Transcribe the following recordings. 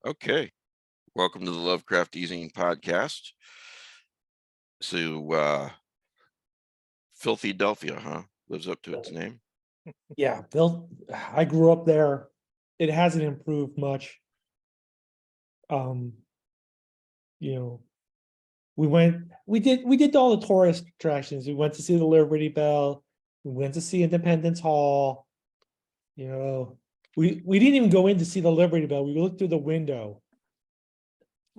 Okay, welcome to the Lovecraft Easing podcast. So, Filthy Delphia, huh? Lives up to its name. Yeah, I grew up there. It hasn't improved much. Um, you know, we did all the tourist attractions. We went to see the Liberty Bell, we went to see Independence Hall. You know, we didn't even go in to see the Liberty Bell. We looked through the window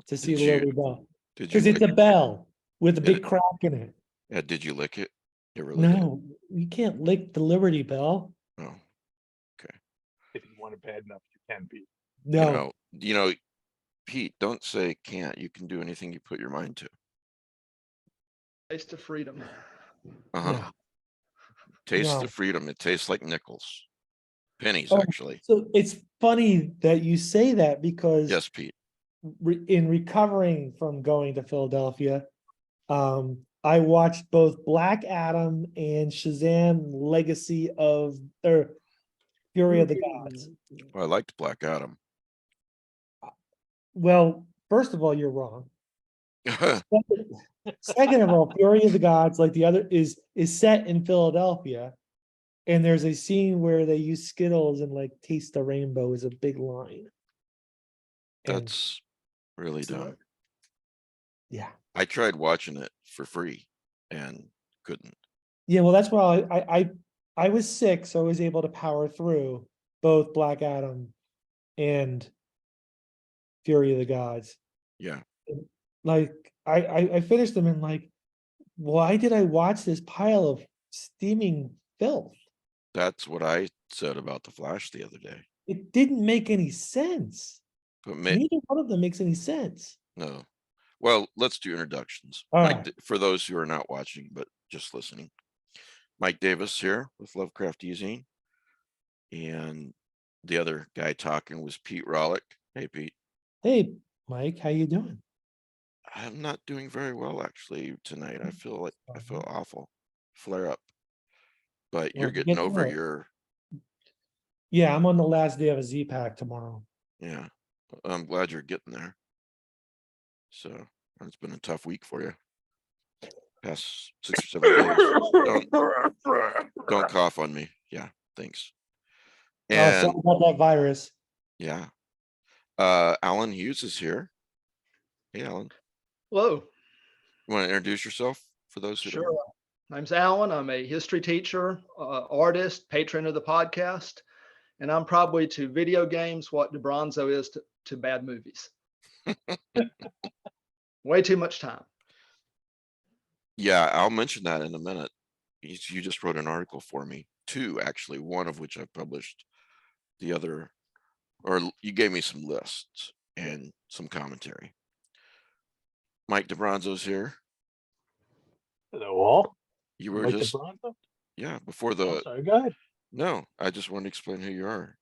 to see Did the you Liberty Bell. did you Because it's lick a bell with a did it? big crack in it. Did you lick it? You ever lick it? No, you can't lick the Liberty Bell. Oh, okay. If you want it bad enough, you can be. You No. know, you know, Pete, don't say can't. You can do anything you put your mind to. Taste of freedom. Uh-huh. No. Taste No. the freedom. It tastes like nickels. Pennies, Oh, actually. So it's funny that you say that because Yes, Pete. in recovering from going to Philadelphia, I watched both Black Adam and Shazam Legacy of or Fury of the Gods. Well, I liked Black Adam. Well, first of all, you're wrong. Second of all, Fury of the Gods, like the other, is set in Philadelphia, and there's a scene where they use Skittles and like taste the rainbow is a big line. And That's really dumb. yeah. I tried watching it for free and couldn't. Yeah, well, that's why I was sick, so I was able to power through both Black Adam and Fury of the Gods. Yeah. Like I finished them and like, why did I watch this pile of steaming filth? That's what I said about the Flash the other day. It didn't make any sense. But Neither one of them makes any sense. no. Well, let's do introductions. All Mike, right. for those who are not watching but just listening. Mike Davis here with Lovecraft Easing. And the other guy talking was Pete Rollick. Hey, Pete. Hey, Mike, how you doing? I'm not doing very well actually tonight. I feel awful. Flare up. But you're Well, getting get over well. your Yeah, I'm on the last day of a Z-Pack tomorrow. yeah. I'm glad you're getting there. So it's been a tough week for you. Past 6 or 7 days. Don't cough on me. Yeah, thanks. Oh, And sorry about that virus. yeah. Alan Hughes is here. Hey, Alan. Hello. You want to introduce yourself for those who Sure. don't? Name's Alan. I'm a history teacher, artist, patron of the podcast, and I'm probably to video games what DeBronzo is to bad movies. Way too much time. Yeah, I'll mention that in a minute. You just wrote an article for me, 2 actually, one of which I published. The other, or you gave me some lists and some commentary. Mike DeBronzo's here. Hello, all. You were Mike just DeBronzo? yeah before Oh, the sorry, go ahead. no. I just want to explain who you are,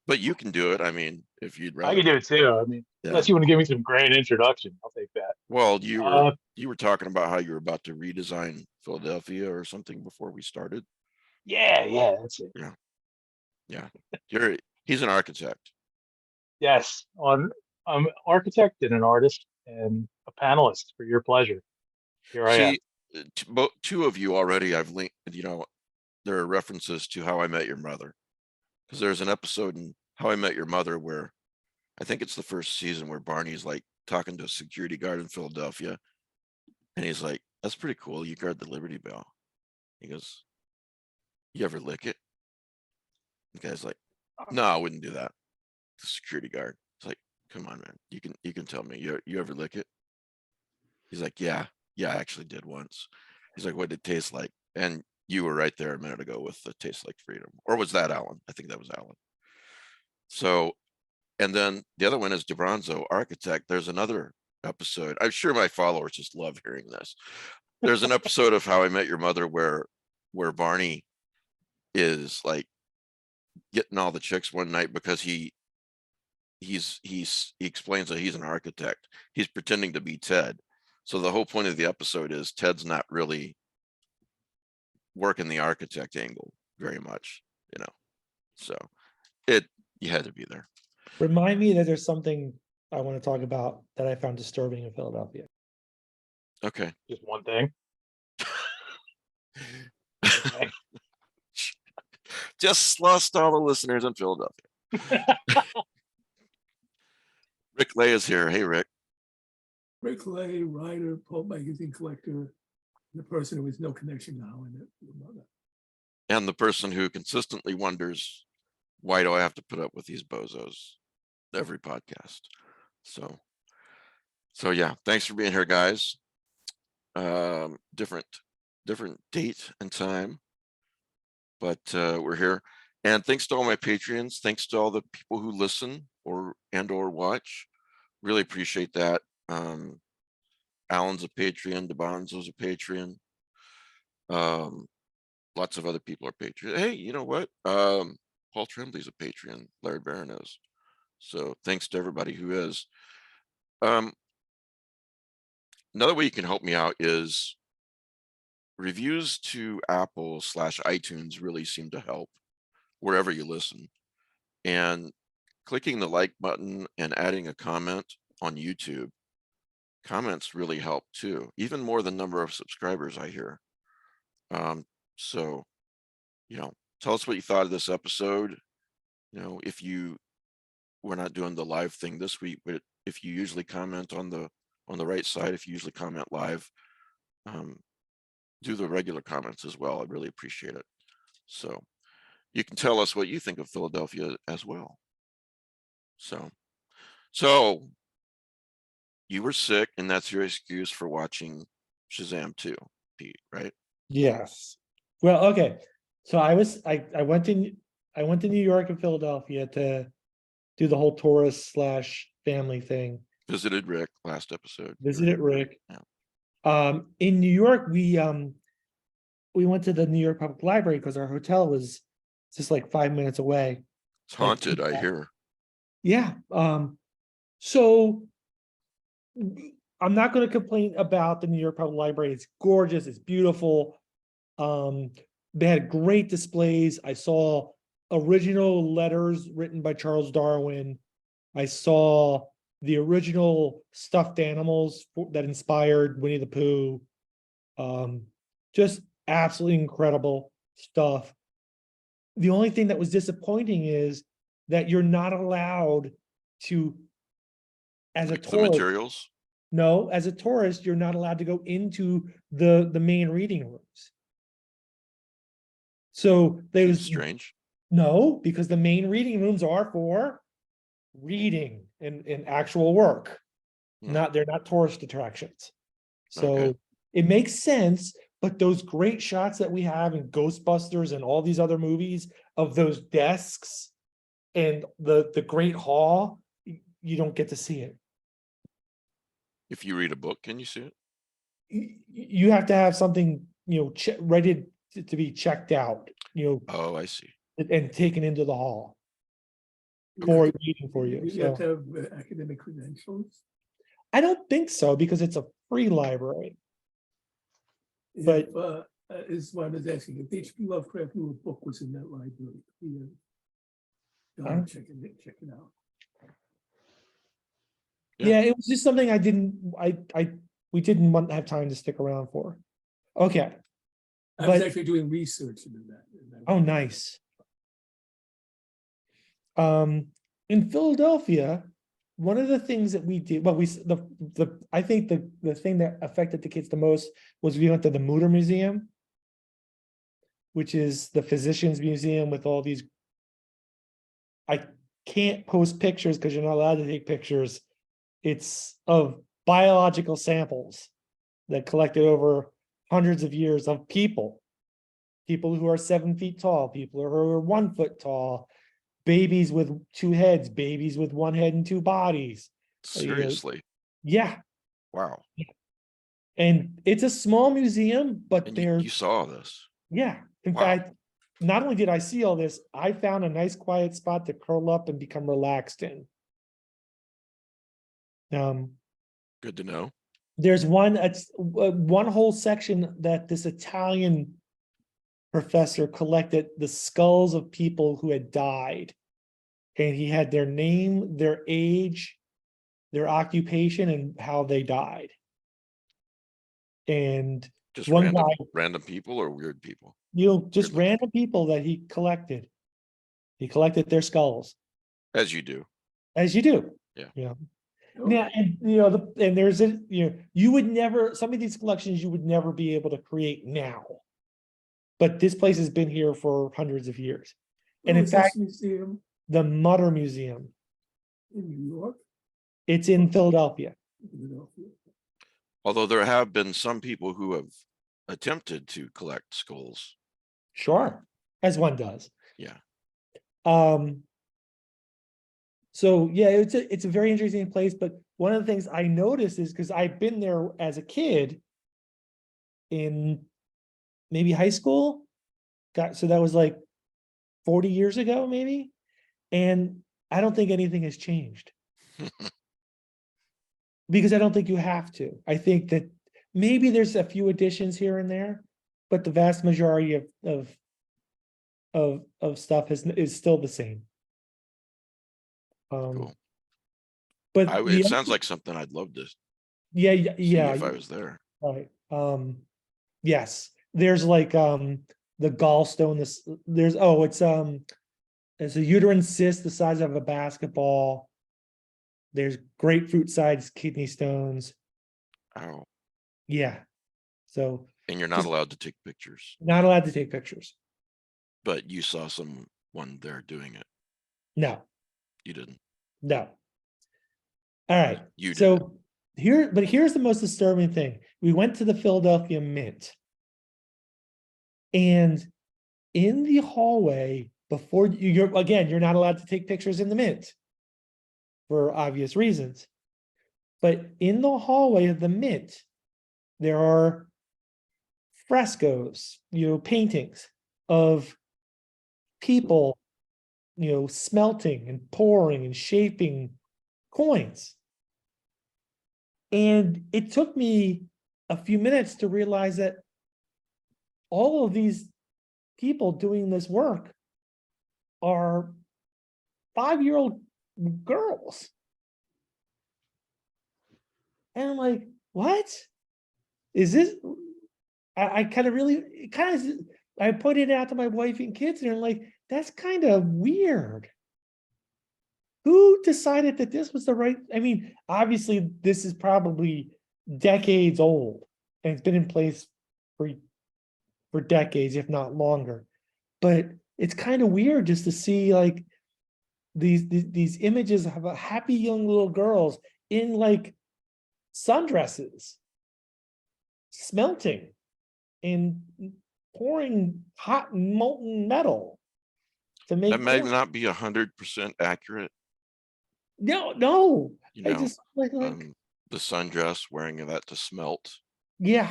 but you can do it. I mean, if you'd rather. I can do it too. I mean, Yeah. unless you want to give me some grand introduction, I'll take that. Well, you were talking about how you were about to redesign Philadelphia or something before we started. Yeah, that's it. Yeah. He's an architect. Yes, I'm an architect and an artist and a panelist for your pleasure. Here I am. See, 2 of you already I've linked, there are references to How I Met Your Mother. Because there's an episode in How I Met Your Mother where I think it's the first season where Barney's like talking to a security guard in Philadelphia. And he's like, that's pretty cool. You guard the Liberty Bell. He goes, you ever lick it? The guy's like, no, I wouldn't do that. The security guard. It's like, come on, man. You can tell me. You ever lick it? He's like, yeah, I actually did once. He's like, what did it taste like? And you were right there a minute ago with the taste like freedom. Or was that Alan? I think that was Alan. So, and then the other one is DeBronzo, architect. There's another episode. I'm sure my followers just love hearing this. There's an episode of How I Met Your Mother where Barney is like getting all the chicks one night because he explains that he's an architect. He's pretending to be Ted. So the whole point of the episode is Ted's not really working the architect angle very much, So you had to be there. Remind me that there's something I want to talk about that I found disturbing in Philadelphia. Okay. Just one thing. Okay. Just lost all the listeners in Philadelphia. Rick Lay is here. Hey, Rick. Rick Lay, writer, pulp magazine collector, the person who has no connection now in it. And the person who consistently wonders, why do I have to put up with these bozos every podcast? So yeah, thanks for being here, guys. Different date and time, but we're here. And thanks to all my Patreons. Thanks to all the people who listen or watch. Really appreciate that. Alan's a Patreon. DeBonzo's a Patreon. Lots of other people are Patreon. Hey, you know what? Paul Tremblay's a Patreon. Larry Barron is. So thanks to everybody who is. Another way you can help me out is reviews to Apple/iTunes really seem to help wherever you listen. And clicking the like button and adding a comment on YouTube, comments really help too, even more than number of subscribers I hear. So, tell us what you thought of this episode. If we're not doing the live thing this week, but if you usually comment on the right side, if you usually comment live, do the regular comments as well. I'd really appreciate it. So you can tell us what you think of Philadelphia as well. So you were sick, and that's your excuse for watching Shazam 2, Pete, right? Yes. Well, okay. So I went to New York and Philadelphia to do the whole tourist/family thing. Visited Rick last episode. Visited Rick. Yeah. In New York, we went to the New York Public Library because our hotel was just like 5 minutes away. It's haunted, I hear. Yeah. So I'm not going to complain about the New York Public Library. It's gorgeous. It's beautiful. They had great displays. I saw original letters written by Charles Darwin. I saw the original stuffed animals that inspired Winnie the Pooh. Just absolutely incredible stuff. The only thing that was disappointing is that you're not allowed to, as a Like the tourist, materials. no, as a tourist, you're not allowed to go into the main reading rooms. So they Seems was strange. no, because the main reading rooms are for reading and actual work. They're not tourist attractions. So Okay. it makes sense, but those great shots that we have in Ghostbusters and all these other movies of those desks and the Great Hall, you don't get to see it. If you read a book, can you see it? You have to have something, ready to be checked out, Oh, I see. and taken into the hall You for have reading for you. You have So to have academic credentials. I don't think so because it's a free library. But- Is what I was asking, if H.P. Lovecraft knew a book was in that library, Huh? check it out. Yeah, it was just something we didn't want to have time to stick around for. Okay. I was But- actually doing research into that. Oh, nice. In Philadelphia, one of the things that we did, well, I think the thing that affected the kids the most was we went to the Mutter Museum, which is the physician's museum with all these. I can't post pictures because you're not allowed to take pictures. It's of biological samples that collected over hundreds of years of people who are 7 feet tall, people who are 1 foot tall, babies with 2 heads, babies with 1 head and 2 bodies. Seriously. Yeah. Wow. And it's a small museum, but And they're, you saw this. yeah. In Wow. fact, not only did I see all this, I found a nice quiet spot to curl up and become relaxed in. Good to know. There's one whole section that this Italian professor collected the skulls of people who had died, and he had their name, their age, their occupation and how they died. And Just one random, guy, random people or weird people? just Weird looking. random people that he collected. He collected their skulls, As you do. as you do. Yeah. You know. Oh, Now, and and there's a, you would never, some of these collections you would never be able to create now. But this place has been here for hundreds of years. And where in was fact, this museum the Mutter Museum, in New York? it's in Philadelphia. Philadelphia. Although there have been some people who have attempted to collect skulls. Sure, as one does. Yeah. So yeah, it's a very interesting place. But one of the things I noticed is because I've been there as a kid in maybe high school. So that was like 40 years ago, maybe. And I don't think anything has changed. Because I don't think you have to. I think that maybe there's a few additions here and there, but the vast majority of stuff is still the same. Cool. But It sounds like something I'd love to see yeah, if I was there. right. Yes, there's like the gallstone. It's a uterine cyst the size of a basketball. There's grapefruit-sized kidney stones. Oh, Yeah. So and you're not Just- allowed to take pictures, not allowed to take pictures. but you saw someone there doing it. No, You didn't. no. All right. You So here's the most disturbing thing. We went to the Philadelphia Mint. And in the hallway, before you're not allowed to take pictures in the Mint for obvious reasons. But in the hallway of the Mint, there are frescoes, paintings of people, smelting and pouring and shaping coins. And it took me a few minutes to realize that all of these people doing this work are 5-year-old girls. And I'm like, what? Is this? I kind of really, I pointed it out to my wife and kids, and I'm like, that's kind of weird. Who decided that this was the right? I mean, obviously, this is probably decades old, and it's been in place for decades, if not longer. But it's kind of weird just to see like these images of a happy young little girls in like sundresses, smelting and pouring hot molten metal to make That may coins. not be 100% accurate. No. You I know, just like the sundress wearing that to smelt. yeah.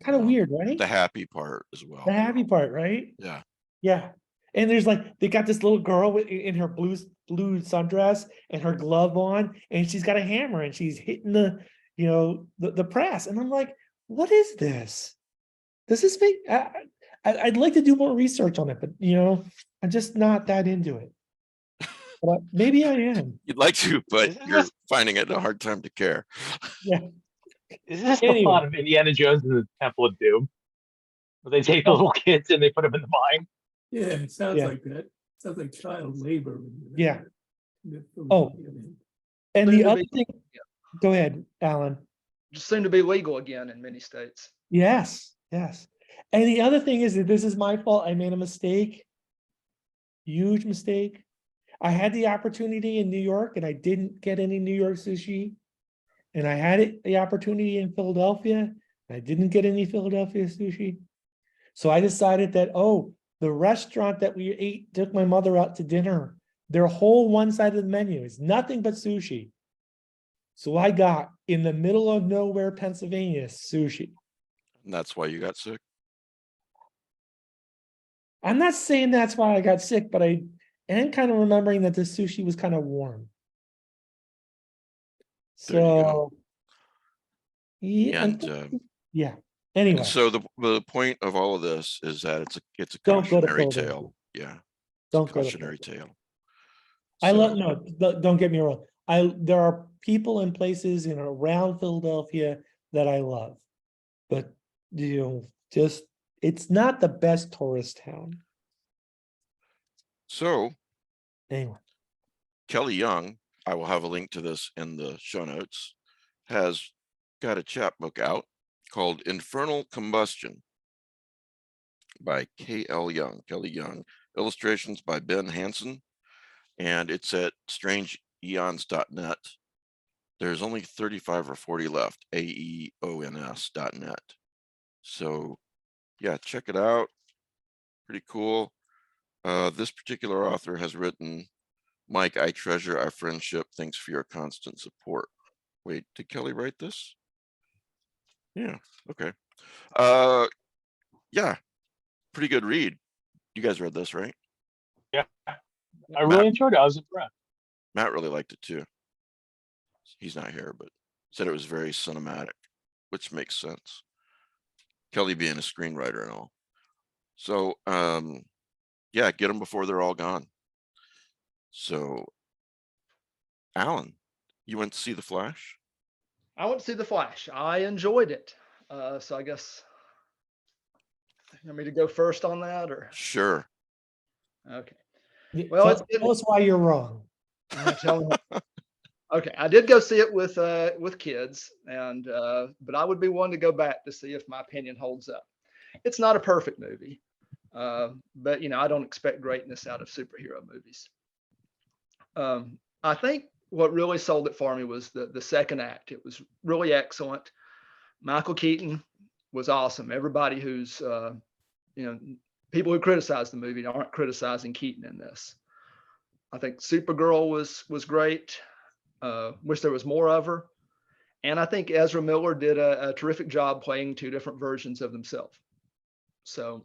Kind of weird, right? The happy part as The well. happy part, right? Yeah. Yeah. And there's like, they got this little girl in her blue sundress and her glove on, and she's got a hammer and she's hitting the press. And I'm like, what is this? Does this make, I'd like to do more research on it, but I'm just not that into it. But maybe I am. You'd like to, but Isn't you're this- finding it a hard time to care. Is this the Anyway. plot of Indiana Jones and the Temple of Doom? Where they take the little kids and they put them in the mine? Yeah, it sounds Yeah. like that. Sounds like child labor. Yeah. The Oh. Philadelphia. And Soon the to other be- thing, go ahead, Alan. Just soon to be legal again in many states. Yes. And the other thing is that this is my fault. I made a mistake. Huge mistake. I had the opportunity in New York and I didn't get any New York sushi. And I had the opportunity in Philadelphia and I didn't get any Philadelphia sushi. So I decided that, the restaurant that we took my mother out to dinner, their whole one side of the menu is nothing but sushi. So I got in the middle of nowhere, Pennsylvania, sushi. And that's why you got sick. I'm not saying that's why I got sick, but I am kind of remembering that the sushi was kind of warm. There you go. So, yeah, And yeah. Anyway, so the point of all of this is that it's a Don't go to cautionary Philadelphia. tale. Yeah. It's Don't a go to cautionary tale. I So, love no. Don't get me wrong. there are people and places in around Philadelphia that I love, but just it's not the best tourist town. So Anyway, Kelly Young, I will have a link to this in the show notes, has got a chapbook out called Infernal Combustion by Kelly Young, illustrations by Ben Hansen, and it's at strangeeons.net. There's only 35 or 40 left, aeons.net. So yeah, check it out. Pretty cool. This particular author has written, Mike, I treasure our friendship. Thanks for your constant support. Wait, did Kelly write this? Yeah, okay. Yeah, pretty good read. You guys read this, right? Yeah, I really enjoyed it. I was impressed. Matt really liked it too. He's not here, but said it was very cinematic, which makes sense. Kelly being a screenwriter and all. So, yeah, get them before they're all gone. So, Alan, you went to see The Flash? I went to see The Flash. I enjoyed it. So I guess you want me to go first on that, or Sure. okay. well, Well, it's been, tell us why you're wrong. okay. I did go see it with kids, and but I would be one to go back to see if my opinion holds up. It's not a perfect movie, but I don't expect greatness out of superhero movies. I think what really sold it for me was the second act. It was really excellent. Michael Keaton was awesome. Everybody who's people who criticize the movie aren't criticizing Keaton in this. I think Supergirl was great. Wish there was more of her. And I think Ezra Miller did a terrific job playing two different versions of themselves. So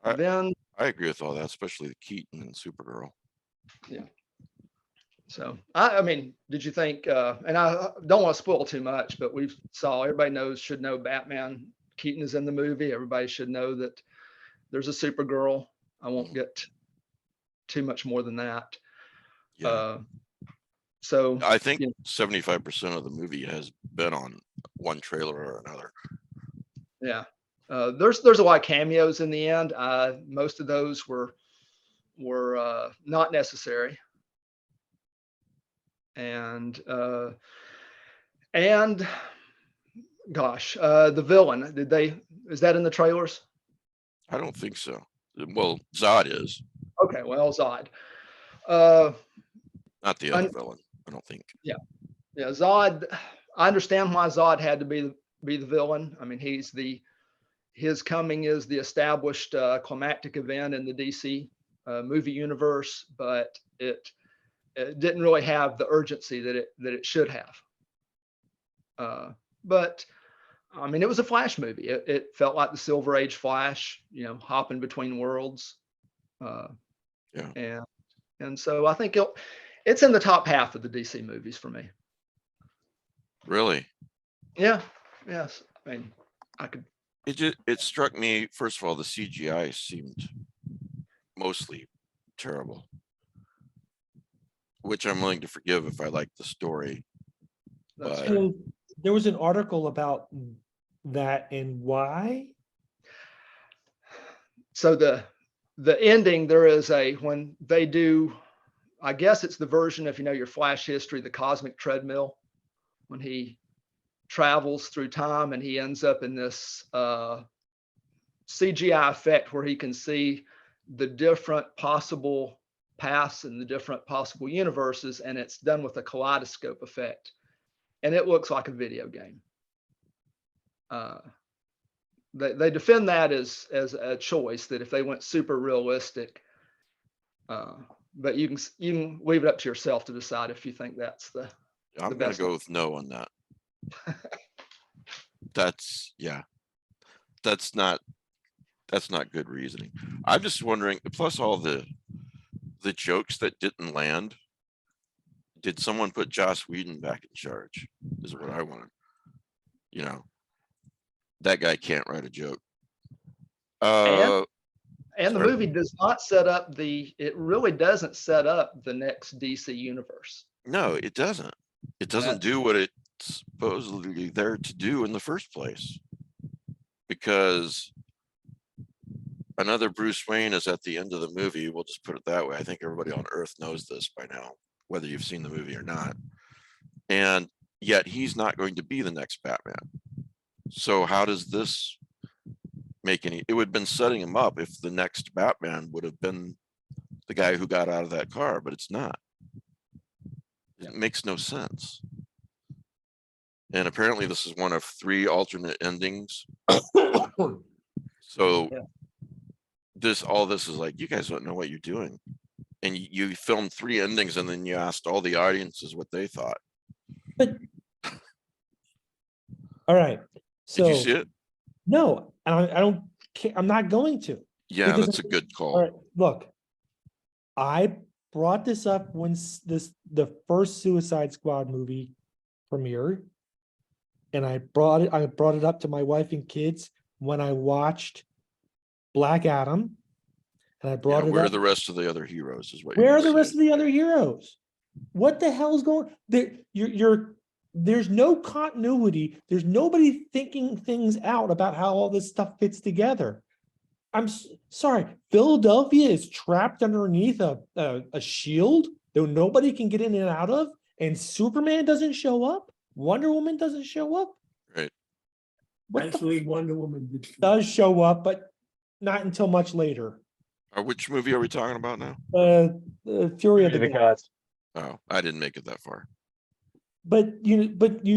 then I agree with all that, especially the Keaton and Supergirl. Yeah. So I mean, did you think? And I don't want to spoil too much, but everybody should know Batman. Keaton is in the movie. Everybody should know that there's a Supergirl. I won't get too much more than that. Yeah. So I think 75% of the movie has been on one trailer or another. Yeah. There's a lot of cameos in the end. Most of those were not necessary. And gosh, the villain, is that in the trailers? I don't think so. Well, Zod is. Okay, well, Zod. Not the other villain, I don't think. Yeah, Zod. I understand why Zod had to be the villain. I mean, his coming is the established climactic event in the DC movie universe, but it didn't really have the urgency that it should have. But I mean, it was a Flash movie. It felt like the Silver Age Flash, hopping between worlds. Yeah. And so I think it's in the top half of the DC movies for me. Really? Yeah. Yes. I mean, It struck me, first of all, the CGI seemed mostly terrible, which I'm willing to forgive if I like the story. that's But true. So there was an article about that and why. So the ending, there is when they do, I guess it's the version, if you know your Flash history, the cosmic treadmill, when he travels through time and he ends up in this CGI effect where he can see the different possible paths and the different possible universes, and it's done with a kaleidoscope effect, and it looks like a video game. They defend that as a choice, that if they went super realistic, but you can leave it up to yourself to decide if you think that's I'm going to go with no on that. That's not good reasoning. I'm just wondering, plus all the jokes that didn't land, did someone put Joss Whedon back in charge is what I want. That guy can't write a joke. And the Sorry. movie does not set up it really doesn't set up the next DC universe. No, it doesn't. It doesn't do what it's supposedly there to do in the first place. Because another Bruce Wayne is at the end of the movie. We'll just put it that way. I think everybody on Earth knows this by now, whether you've seen the movie or not. And yet he's not going to be the next Batman. So how does this make any? It would have been setting him up if the next Batman would have been the guy who got out of that car, but it's not. It makes no sense. And apparently this is one of 3 alternate endings. So all this is like, you guys don't know what you're doing. And you filmed 3 endings and then you asked all the audiences what they thought. But all right. So Did you see it? no, I don't care. I'm not going to. Yeah, Because that's a good All call. right, look, I brought this up when the first Suicide Squad movie premiered, and I brought it up to my wife and kids when I watched Black Adam, and I brought it Where are up. the rest of the other heroes is what Where you're are the saying. rest of the other heroes? What the hell's going there? There's no continuity. There's nobody thinking things out about how all this stuff fits together. I'm sorry. Philadelphia is trapped underneath a shield that nobody can get in and out of, and Superman doesn't show up. Wonder Woman doesn't show up. Right. What Actually, Wonder Woman did. does show up, but not until much later. Which movie are we talking about now? Fury of the The Gods. gods. Oh, I didn't make it that far. But you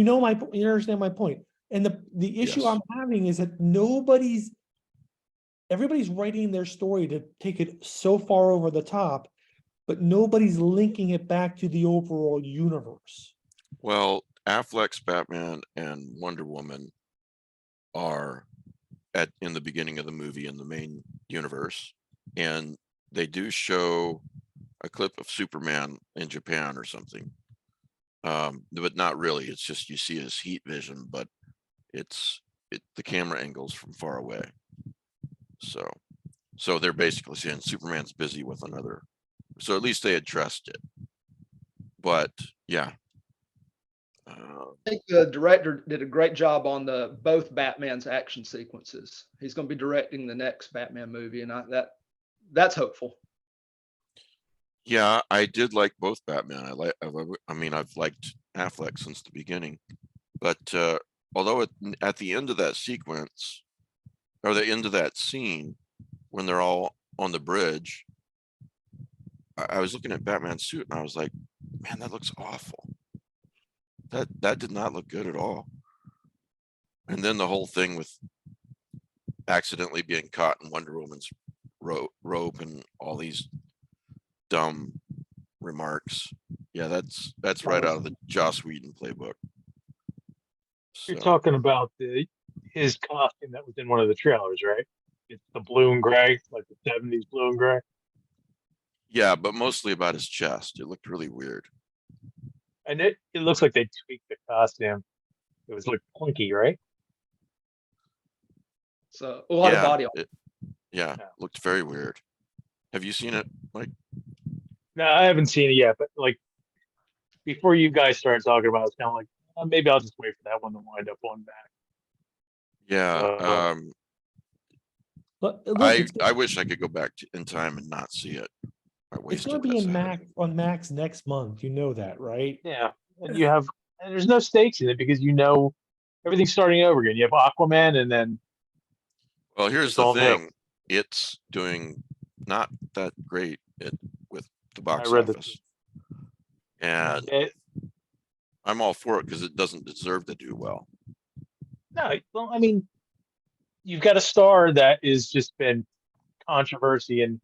know you understand my point. And the issue Yes. I'm having is that everybody's writing their story to take it so far over the top, but nobody's linking it back to the overall universe. Well, Affleck's Batman and Wonder Woman are in the beginning of the movie in the main universe, and they do show a clip of Superman in Japan or something. But not really. It's just you see his heat vision, but the camera angles from far away. So they're basically saying Superman's busy with another. So at least they addressed it. But yeah. I think the director did a great job on both Batman's action sequences. He's going to be directing the next Batman movie, and that's hopeful. Yeah, I did like both Batman. I've liked Affleck since the beginning, but although at the end of that sequence, or the end of that scene, when they're all on the bridge, I was looking at Batman's suit and I was like, man, that looks awful. That did not look good at all. And then the whole thing with accidentally being caught in Wonder Woman's robe and all these dumb remarks. Yeah, that's right out of the Joss Whedon playbook. You're So, talking about his costume that was in one of the trailers, right? It's the blue and gray, like the 70s blue and gray. yeah, but mostly about his chest. It looked really weird. And it looks like they tweaked the costume. It was like clunky, right? So a lot of Yeah, body. Yeah. looked very weird. Have you seen it, Mike? No, I haven't seen it yet, but like before you guys started talking about it, it's kind of like maybe I'll just wait for that one to wind up on back. Yeah. Look, I wish I could go back in time and not see it. it's going to be on Max next month. You know that, right? Yeah, and there's no stakes in it because everything's starting over again. You have Aquaman, and then Well, here's it's the all new. thing. It's doing not that great with the box I read office. And I'm all for it because it doesn't deserve to do well. No, well, I mean, you've got a star that has just been controversy and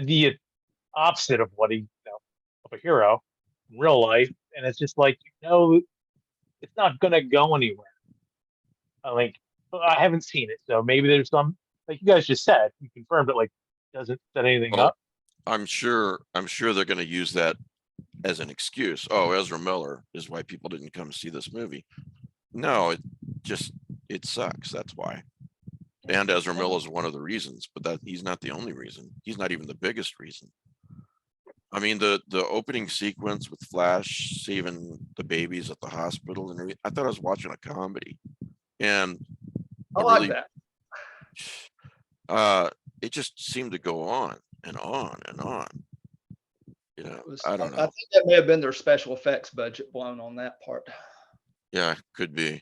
the opposite of what of a hero in real life, and it's just like it's not gonna go anywhere. I haven't seen it, so maybe there's some, like you guys just said, you confirmed it, like doesn't set anything Well, up. I'm sure they're going to use that as an excuse. Oh, Ezra Miller is why people didn't come see this movie. No, it sucks. That's why. And Ezra Miller is one of the reasons, but that he's not the only reason. He's not even the biggest reason. I mean, the opening sequence with Flash saving the babies at the hospital and everything, I thought I was watching a comedy. And I it like really, that. it just seemed to go on and on and on. You know, I don't I know. think that may have been their special effects budget blown on that part. Yeah, could be. But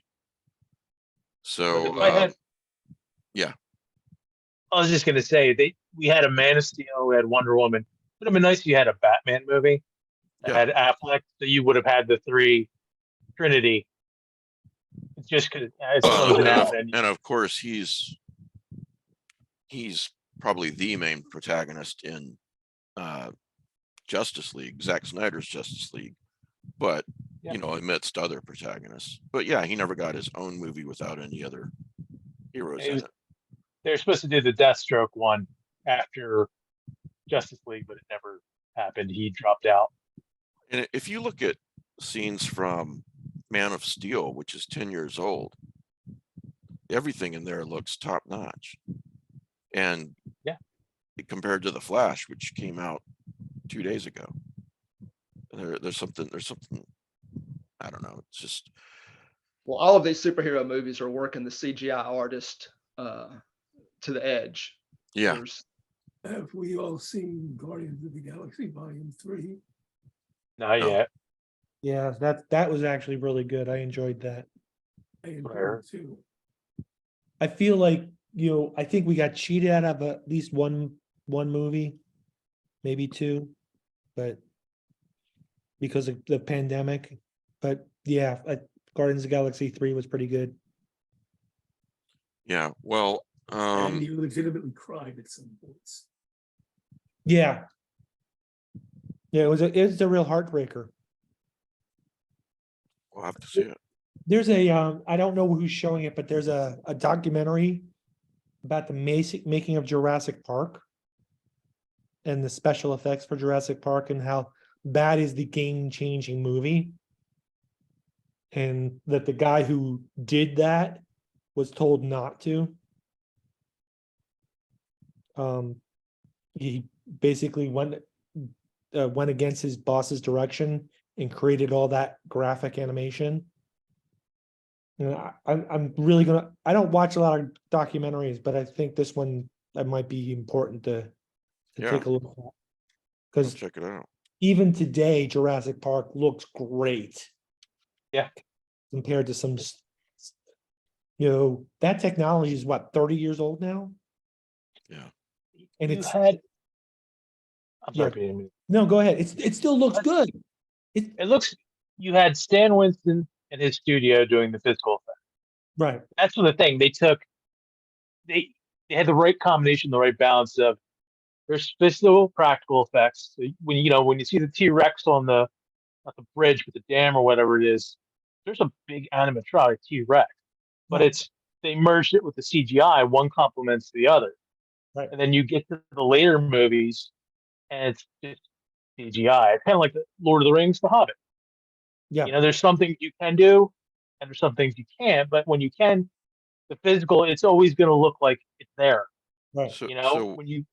So, if I had, yeah. I was just gonna say we had a Man of Steel, we had Wonder Woman. Would have been nice if you had a Batman movie that Yeah. had Affleck, so you would have had the three Trinity. It's just because it's closing out, and And of course, he's probably the main protagonist in Justice League, Zack Snyder's Justice League, but Yeah. you know, amidst other protagonists. But yeah, he never got his own movie without any other heroes It in was- it. they're supposed to do the Deathstroke one after Justice League, but it never happened. He dropped out. And if you look at scenes from Man of Steel, which is 10 years old, everything in there looks top notch. And Yeah. compared to the Flash, which came out 2 days ago, there's something, I don't know. It's just, Well, all of these superhero movies are working the CGI artist to the edge. yeah. There's- Have we all seen Guardians of the Galaxy Volume 3? Not No. yet. Yeah, that was actually really good. I enjoyed that. I Where? enjoyed it too. I feel like, I think we got cheated out of at least one movie, maybe two, but because of the pandemic. But yeah, Guardians of the Galaxy 3 was pretty good. Yeah. Well, And you legitimately cried at some points. Yeah. Yeah, it was a real heartbreaker. we'll have to see it. There's I don't know who's showing it, but there's a documentary about the making of Jurassic Park and the special effects for Jurassic Park and how bad is the game-changing movie. And that the guy who did that was told not to. He basically went against his boss's direction and created all that graphic animation. I'm really gonna. I don't watch a lot of documentaries, but I think this one that might be important to Yeah. take a look at. I'll Because check it out. even today, Jurassic Park looks great. Yeah. Compared to some, that technology is what, 30 years old now? Yeah. And You it's had. I'm Yeah. sorry, Peter. no, go ahead. It still looks good. It looks. You had Stan Winston in his studio doing the physical effects. Right. That's the thing. They had the right combination, the right balance of there's physical practical effects. So when you see the T-Rex on the not the bridge but the dam or whatever it is, there's a big animatronic T-Rex, but Right. they merged it with the CGI. One complements the other, Right. and then you get to the later movies, and it's just CGI. It's kind of like the Lord of the Rings, The Hobbit. Yeah. There's some things you can do, and there's some things you can't. But when you can, the physical, it's always going to look like it's there. Right. So When you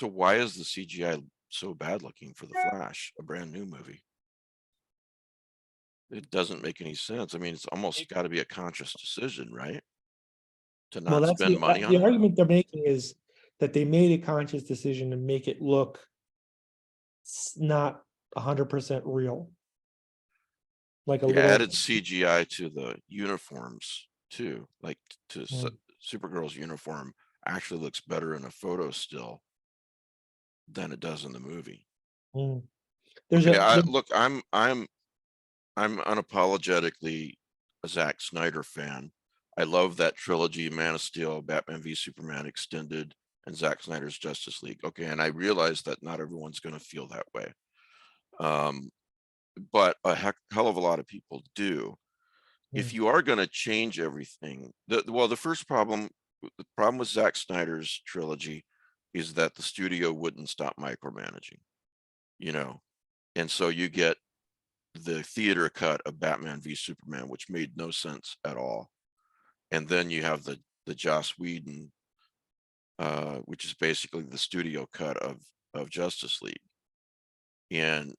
why is the CGI so bad looking for the Flash, a brand new movie? It doesn't make any sense. I mean, it's almost got to be a conscious decision, right? To Well, not that's spend money on the it. argument they're making is that they made a conscious decision to make it look not 100% real. Like a They little. added CGI to the uniforms too, like to Mm. Supergirl's uniform actually looks better in a photo still than it does in the movie. Mm. There's Okay, look, I'm unapologetically a Zack Snyder fan. I love that trilogy: Man of Steel, Batman v Superman Extended, and Zack Snyder's Justice League. Okay, and I realize that not everyone's going to feel that way, but a hell of a lot of people do. If you are going to change everything, the first problem, the problem with Zack Snyder's trilogy is that the studio wouldn't stop micromanaging, and so you get the theater cut of Batman v Superman, which made no sense at all. And then you have the the Joss Whedon, which is basically the studio cut of Justice League. And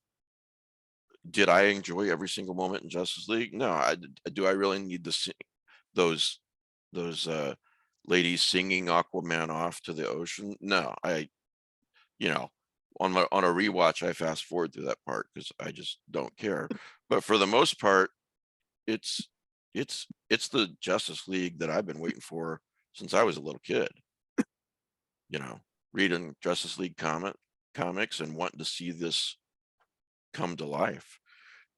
did I enjoy every single moment in Justice League? No. Do I really need to sing those ladies singing Aquaman off to the ocean? No. On a rewatch, I fast forward through that part because I just don't care. But for the most part, it's the Justice League that I've been waiting for since I was a little kid. Reading Justice League comics and wanting to see this come to life.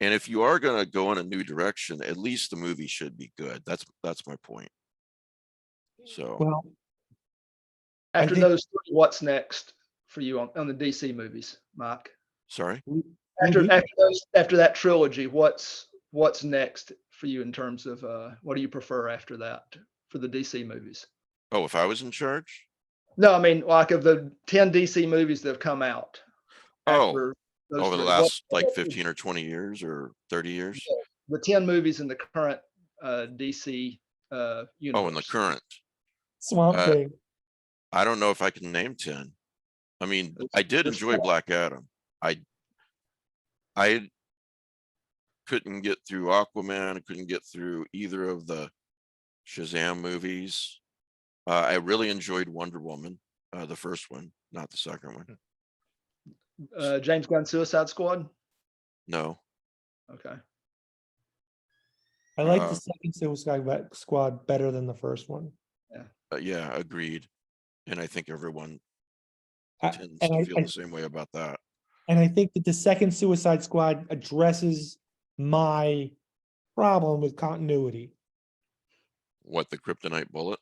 And if you are going to go in a new direction, at least the movie should be good. That's my point. So Well, After think- those three, what's next for you on the DC movies, Mike? sorry. After Mhm. after that trilogy, what's next for you in terms of what do you prefer after that for the DC movies? Oh, if I was in charge? No, I mean like of the 10 DC movies that have come out Oh, after those over the three, last like 15 or 20 years or 30 years. the 10 movies in the current DC Oh, universe. in the current. Swamp Uh, Thing. I don't know if I can name 10. I mean, I did There's enjoy four. Black Adam. I couldn't get through Aquaman. I couldn't get through either of the Shazam movies. I really enjoyed Wonder Woman, the first one, not the second one. James Gunn Suicide Squad. No. Okay. I like the uh, second Suicide Squad better than the first one. Yeah, agreed. And I think everyone I- tends and to I- feel and- the same way about that. And I think that the second Suicide Squad addresses my problem with continuity. What, the kryptonite bullet?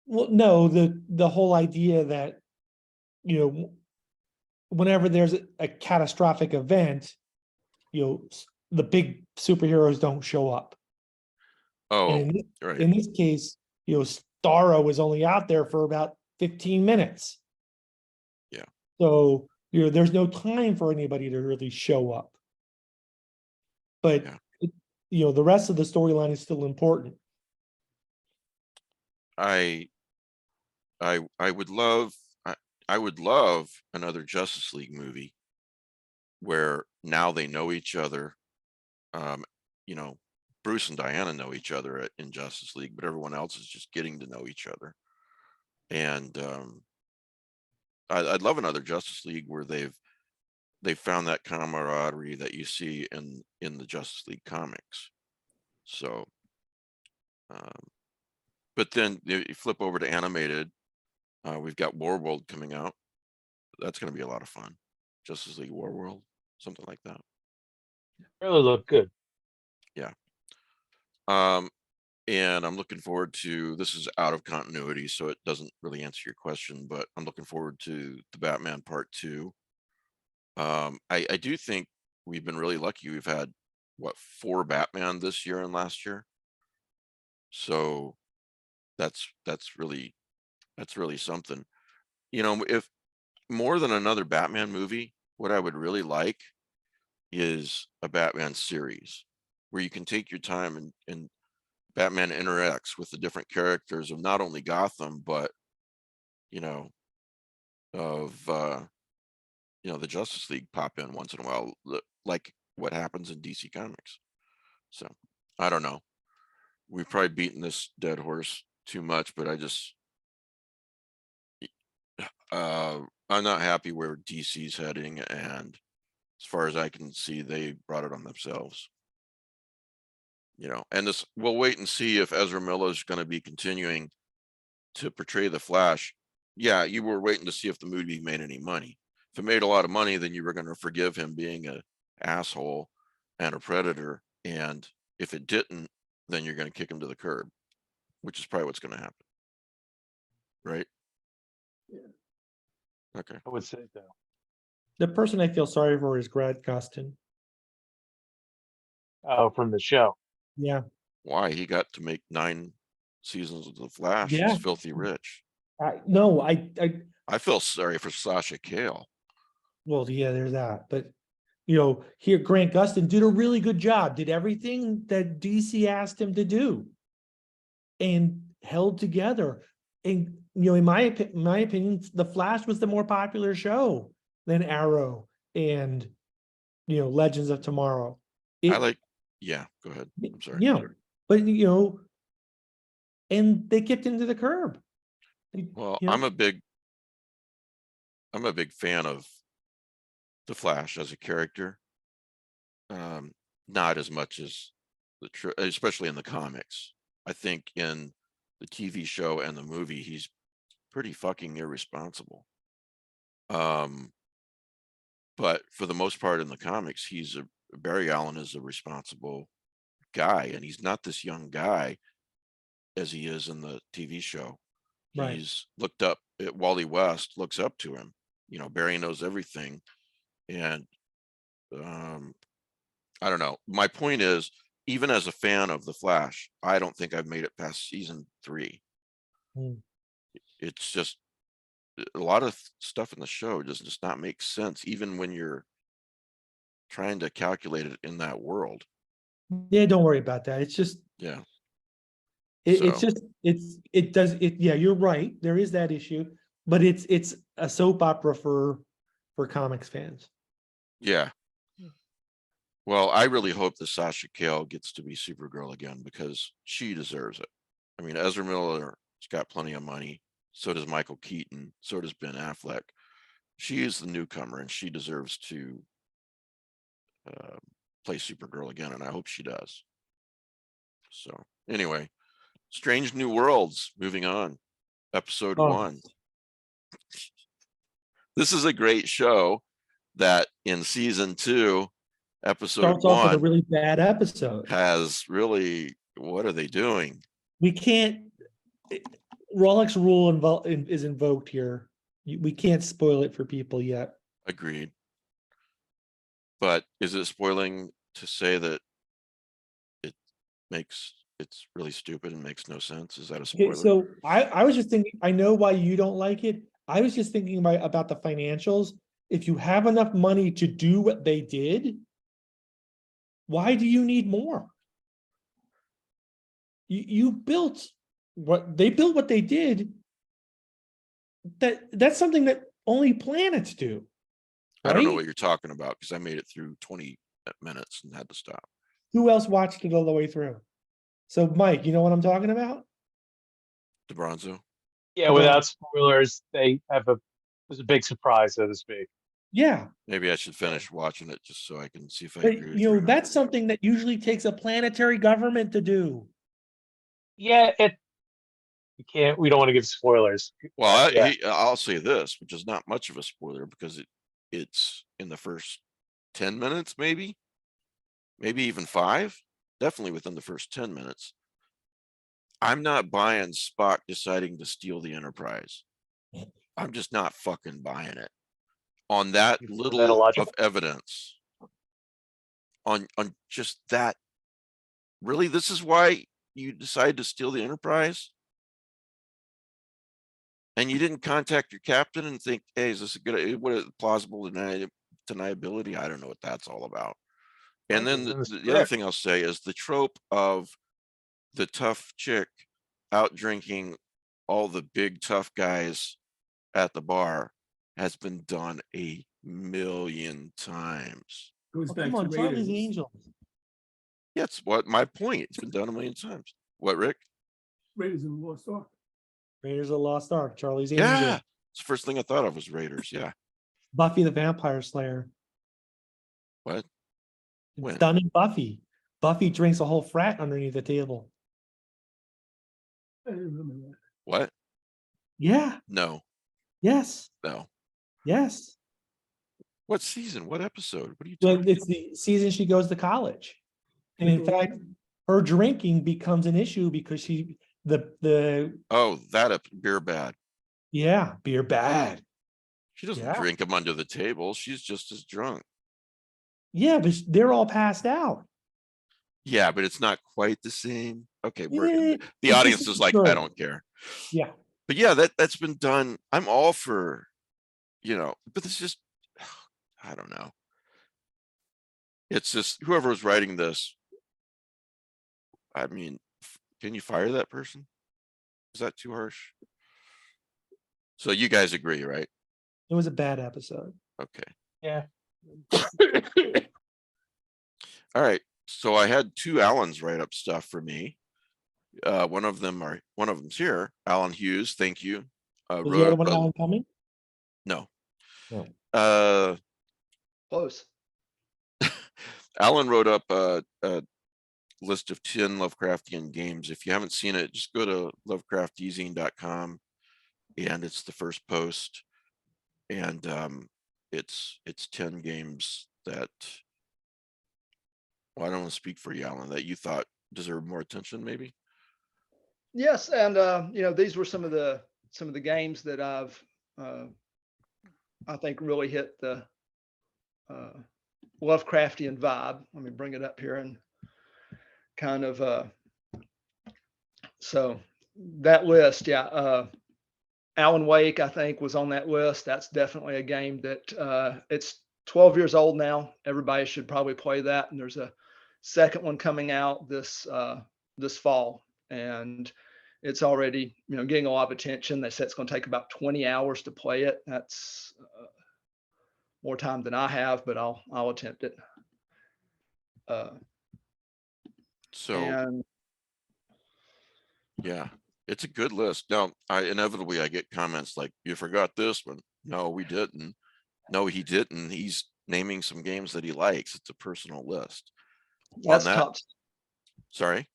Well, no, the whole idea that, whenever there's a catastrophic event, the big superheroes don't show up. Oh, And right. in this case, Starro was only out there for about 15 minutes. Yeah. So, there's no time for anybody to really show up. But, Yeah. the rest of the storyline is still important. I would love I would love another Justice League movie where now they know each other. Bruce and Diana know each other in Justice League, but everyone else is just getting to know each other. And I'd love another Justice League where they've found that camaraderie that you see in the Justice League comics. So, but then you flip over to animated. We've got Warworld coming out. That's going to be a lot of fun. Justice League Warworld, something like that. Really look good. Yeah. And I'm looking forward to, this is out of continuity, so it doesn't really answer your question, but I'm looking forward to the Batman Part 2. I do think we've been really lucky. We've had 4 Batman this year and last year. So that's really something. If more than another Batman movie, what I would really like is a Batman series where you can take your time and Batman interacts with the different characters of not only Gotham, but the Justice League pop in once in a while, like what happens in DC Comics. So I don't know. We've probably beaten this dead horse too much, but I'm not happy where DC's heading, and as far as I can see, they brought it on themselves. And we'll wait and see if Ezra Miller is going to be continuing to portray the Flash. Yeah, you were waiting to see if the movie made any money. If it made a lot of money, then you were going to forgive him being an asshole and a predator. And if it didn't, then you're going to kick him to the curb, which is probably what's going to happen. Right? Yeah. Okay. I would say so. The person I feel sorry for is Grant Gustin. Oh, from the show. Yeah. Why? He got to make 9 seasons of the Flash. Yeah. He's filthy rich. No, I feel sorry for Sasha Cale. well, yeah, there's that. But, here, Grant Gustin did a really good job, did everything that DC asked him to do. And held together. And, in my opinion, The Flash was the more popular show than Arrow and, Legends of Tomorrow. Yeah, go ahead. I'm sorry. But, and they kicked into the curb. Well, You know? I'm a big fan of the Flash as a character. Not as much as especially in the comics. I think in the TV show and the movie, he's pretty fucking irresponsible. But for the most part in the comics, Barry Allen is a responsible guy, and he's not this young guy as he is in the TV show. Right. He's looked up at Wally West, looks up to him. Barry knows everything. And I don't know. My point is, even as a fan of the Flash, I don't think I've made it past season 3. It's just a lot of stuff in the show does just not make sense, even when you're trying to calculate it in that world. Yeah, don't worry about that. It's just, Yeah. it's So- just, yeah, you're right. There is that issue, but it's a soap opera for comics fans. Yeah. Well, I really hope that Sasha Cale gets to be Supergirl again, because she deserves it. I mean, Ezra Miller's got plenty of money. So does Michael Keaton. So does Ben Affleck. She is the newcomer, and she deserves to play Supergirl again, and I hope she does. So anyway, Strange New Worlds, moving on. Episode Oh. 1. This is a great show that in season 2, episode Starts off with a 1 really bad episode. has really, what are they doing? We can't. Rolex rule is invoked here. We can't spoil it for people yet. Agreed. But is it spoiling to say that it's really stupid and makes no sense? Is that a spoiler? Okay, so I was just thinking, I know why you don't like it. I was just thinking about the financials. If you have enough money to do what they did, why do you need more? You built what they did. That's something that only planets do. I don't know right? what you're talking about, because I made it through 20 minutes and had to stop. Who else watched it all the way through? So, Mike, you know what I'm talking about? DeBronzo. Yeah, without spoilers, there's a big surprise, so to speak. Yeah, Maybe I should finish watching it just so I can see if I but agree with you. that's something that usually takes a planetary government to do. Yeah, we don't want to give spoilers. Well, Yeah. I'll say this, which is not much of a spoiler, because it's in the first 10 minutes, maybe even 5, definitely within the first 10 minutes. I'm not buying Spock deciding to steal the Enterprise. I'm just not fucking buying it on that You find that little illogical? of evidence. On just that. Really, this is why you decided to steal the Enterprise? And you didn't contact your captain and think, hey, is this a good, what is plausible deniability? I don't know what that's all about. And then the other thing I'll say is the trope of the tough chick out drinking all the big tough guys at the bar has been done a million times. Goes Oh, back come to on, Charlie's Raiders. Angels. That's what my point. It's been done a million times. What, Rick? Raiders of the Lost Ark. Raiders of the Lost Ark, Charlie's Yeah. Angels, It's the first thing I thought of was Raiders. Yeah. Buffy the Vampire Slayer. What? When? Done in Buffy. Buffy drinks a whole frat underneath the table. I didn't remember that. What? Yeah. No. Yes. No. Yes. What season? What episode? What are you Well, talking it's the season she goes to college, and in fact, her drinking becomes an issue because the Oh, that beer bad. yeah, beer bad. She doesn't Yeah. drink them under the table. She's just as drunk. Yeah, but they're all passed out. Yeah, but it's not quite the same. Okay, Yeah, the it's audience just is like, I absurd. don't care. Yeah. But yeah, that's been done. I'm all for, but it's just, I don't know. It's just whoever's writing this. I mean, can you fire that person? Is that too harsh? So you guys agree, right? It was a bad episode. Okay. Yeah. All right. So I had two Allens write up stuff for me. One of them's here. Alan Hughes, thank you. Was the other one Alan coming? No. No. Close. Alan wrote up a list of 10 Lovecraftian games. If you haven't seen it, just go to lovecraftezine.com and it's the first post. And it's 10 games that, well, I don't want to speak for you, Alan, that you thought deserve more attention, maybe. Yes, and these were some of the games that I've I think really hit the Lovecraftian vibe. Let me bring it up here and kind of so that list, yeah. Alan Wake, I think, was on that list. That's definitely a game that it's 12 years old now. Everybody should probably play that. And there's a second one coming out this fall, and it's already getting a lot of attention. They said it's going to take about 20 hours to play it. That's more time than I have, but I'll attempt it. So And yeah, it's a good list. Now, I get comments like, you forgot this one. No, we didn't. No, he didn't. He's naming some games that he likes. It's a personal list. that's that- top. Sorry.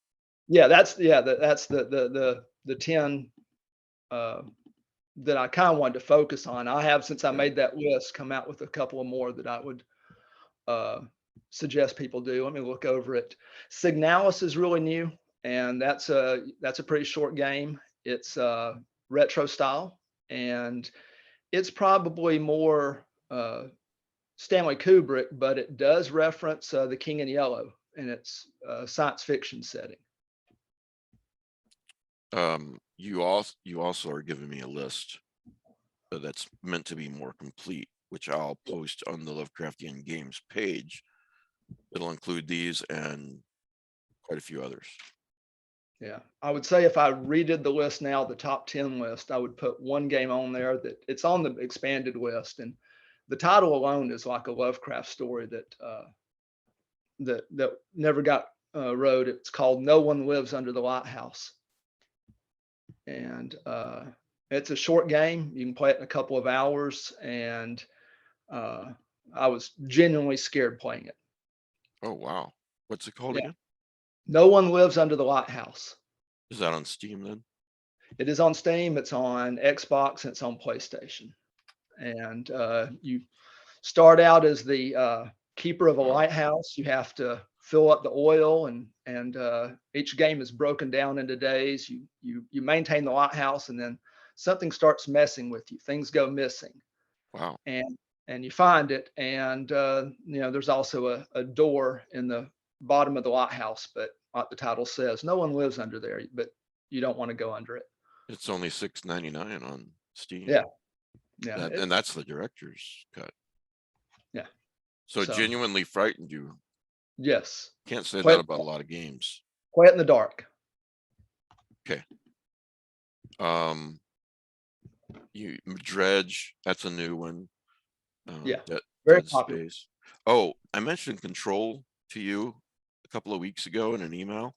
Yeah, that's the 10 that I kind of wanted to focus on. I have, since I made that list, come out with a couple of more that I would suggest people do. Let me look over it. Signalis is really new, and that's a pretty short game. It's retro style, and it's probably more Stanley Kubrick, but it does reference The King in Yellow, and it's a science fiction setting. You also are giving me a list that's meant to be more complete, which I'll post on the Lovecraftian Games page. It'll include these and quite a few others. Yeah, I would say if I redid the list now, the top 10 list, I would put one game on there that it's on the expanded list, and the title alone is like a Lovecraft story that never got wrote. It's called No One Lives Under the Lighthouse, and it's a short game. You can play it in a couple of hours, and I was genuinely scared playing it. Oh, wow. What's it called Yeah. again? No One Lives Under the Lighthouse. Is that on Steam then? It is on Steam, it's on Xbox, and it's on PlayStation. And you start out as the keeper of a lighthouse. You have to fill up the oil, and each game is broken down into days. You maintain the lighthouse, and then something starts messing with you. Things go missing. Wow. And you find it, and there's also a door in the bottom of the lighthouse, but like the title says, no one lives under there, but you don't want to go under it. It's only $6.99 on Steam. Yeah. And that's the director's cut. Yeah. So it genuinely frightened you. Yes. Can't say Play that about a lot of games. Play it in the dark. Okay. Dredge, that's a new one. Yeah, Dead very popular. Space. Oh, I mentioned Control to you a couple of weeks ago in an email.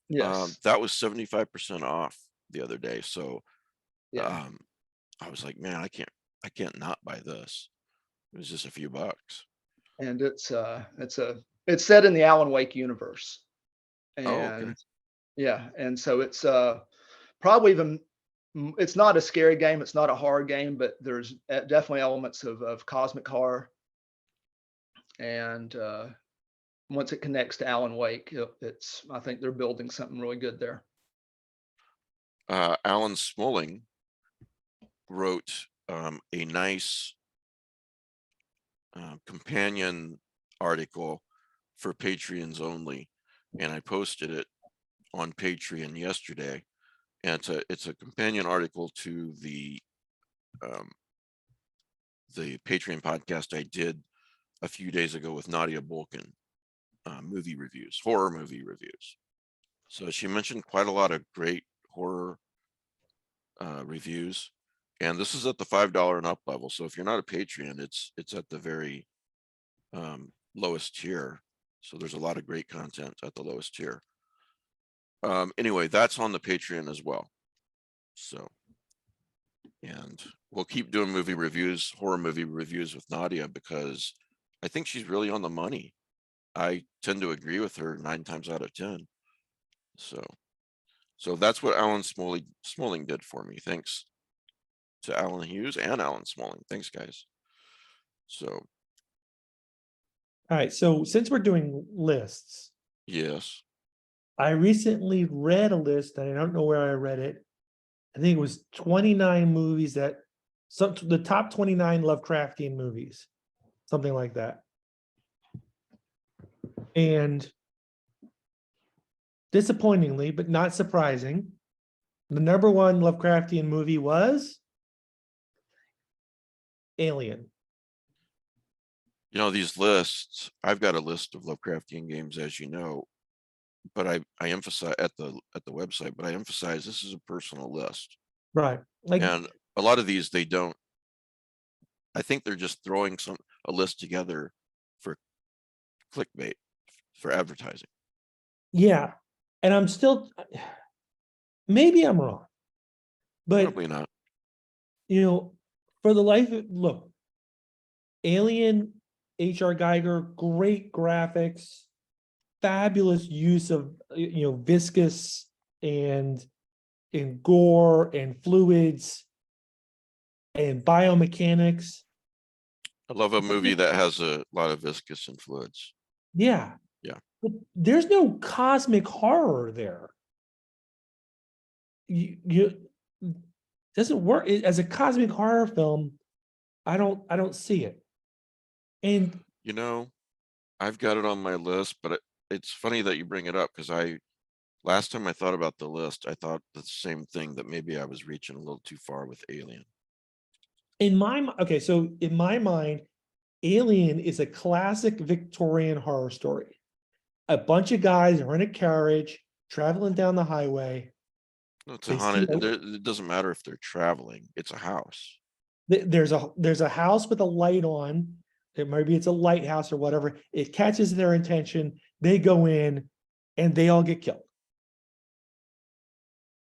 Yes. That was 75% off the other day. So Yeah. I was like, man, I can't not buy this. It was just a few bucks. And it's set in the Alan Wake universe. And okay. yeah, and so it's probably even, it's not a scary game, it's not a horror game, but there's definitely elements of cosmic horror. And once it connects to Alan Wake, I think they're building something really good there. Alan Smolling wrote a nice companion article for Patreons only, and I posted it on Patreon yesterday. And it's a companion article to the Patreon podcast I did a few days ago with Nadia Bolkin, movie reviews, horror movie reviews. So she mentioned quite a lot of great horror reviews. And this is at the $5 and up level. So if you're not a Patreon, it's at the very lowest tier. So there's a lot of great content at the lowest tier. Anyway, that's on the Patreon as well. So, and we'll keep doing movie reviews, horror movie reviews with Nadia, because I think she's really on the money. I tend to agree with her 9 times out of 10. So that's what Alan Smalling did for me. Thanks to Alan Hughes and Alan Smalling. Thanks, guys. So, All right, so since we're doing lists, yes. I recently read a list, and I don't know where I read it. I think it was 29 movies the top 29 Lovecraftian movies, something like that. And disappointingly, but not surprising, the number one Lovecraftian movie was Alien. You know, these lists, I've got a list of Lovecraftian games, as you know, but I emphasize at the website, but I emphasize this is a personal list. Right. Like, And a lot of these, they don't, I think they're just throwing a list together for clickbait, for advertising. yeah. And I'm still, maybe I'm wrong, but Probably not. for the life of, look, Alien, H.R. Geiger, great graphics, fabulous use of, viscous and gore and fluids and biomechanics. I love a movie that has a lot of viscous and fluids. Yeah. Yeah. But there's no cosmic horror there. You doesn't work as a cosmic horror film. I don't see it. And You know, I've got it on my list, but it's funny that you bring it up, because last time I thought about the list, I thought the same thing, that maybe I was reaching a little too far with Alien. so in my mind, Alien is a classic Victorian horror story. A bunch of guys are in a carriage traveling down the highway. No, it's They a see haunted. It doesn't matter if they're traveling. It's a house. there's a house with a light on. Maybe it's a lighthouse or whatever. It catches their attention. They go in, and they all get killed.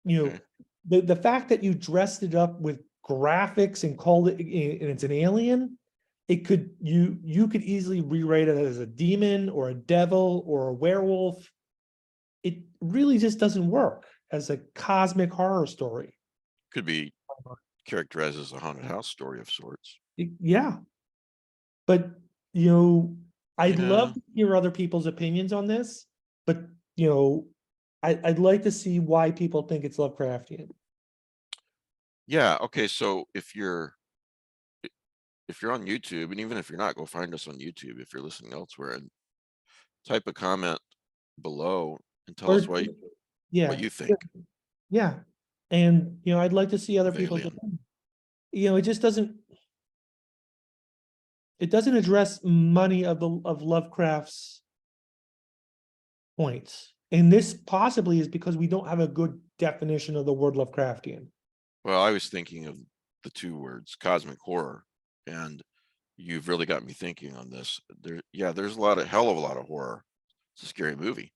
Okay. The fact that you dressed it up with graphics and called it, and it's an alien, you could easily rewrite it as a demon or a devil or a werewolf. It really just doesn't work as a cosmic horror story. Could be characterized as a haunted house story of sorts. Yeah. But, I'd Yeah. love to hear other people's opinions on this, but, I'd like to see why people think it's Lovecraftian. Yeah. Okay. So if you're on YouTube, and even if you're not, go find us on YouTube if you're listening elsewhere, and type a comment below and tell us what you think. Yeah. And, I'd like to see other Of people's Alien. opinion. It just doesn't address many of Lovecraft's points. And this possibly is because we don't have a good definition of the word Lovecraftian. Well, I was thinking of the two words, cosmic horror, and you've really got me thinking on this. There's a hell of a lot of horror. It's a scary movie,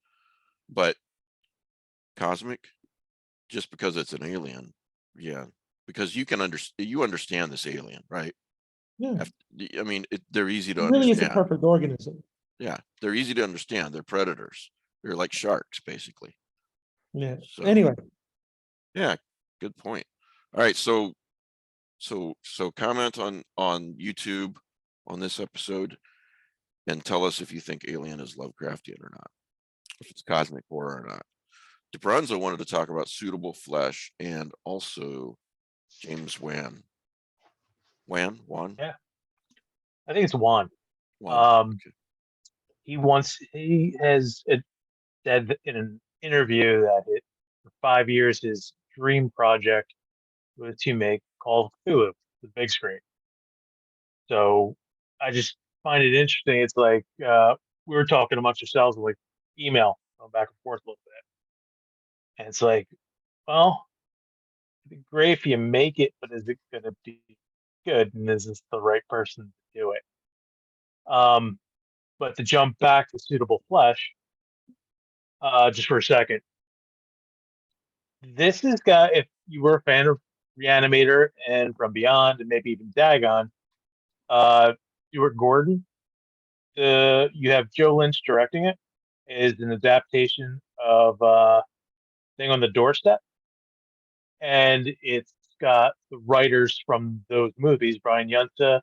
but cosmic, just because it's an alien, yeah, because you understand this alien, right? Yeah. I mean, they're easy to It really is a understand. perfect organism. Yeah, they're easy to understand. They're predators. They're like sharks, basically. Yeah. So, Anyway, yeah, good point. All right, so comment on YouTube on this episode, and tell us if you think Alien is Lovecraftian or not, if it's cosmic horror or not. DeBronzo wanted to talk about Suitable Flesh and also James Wan. Wan? Yeah. I think it's Juan. Wan. Okay. He has said in an interview that for 5 years his dream project was to make Call of Cthulhu, the big screen. So I just find it interesting. It's like we were talking amongst ourselves, like email, going back and forth a little bit, and it's like, well, great if you make it, but is it going to be good? And is this the right person to do it? But to jump back to Suitable Flesh, just for a second, this has got, if you were a fan of Reanimator and From Beyond, and maybe even Dagon, Stuart Gordon, you have Joe Lynch directing it, is an adaptation of Thing on the Doorstep. And it's got the writers from those movies, Brian Yunta,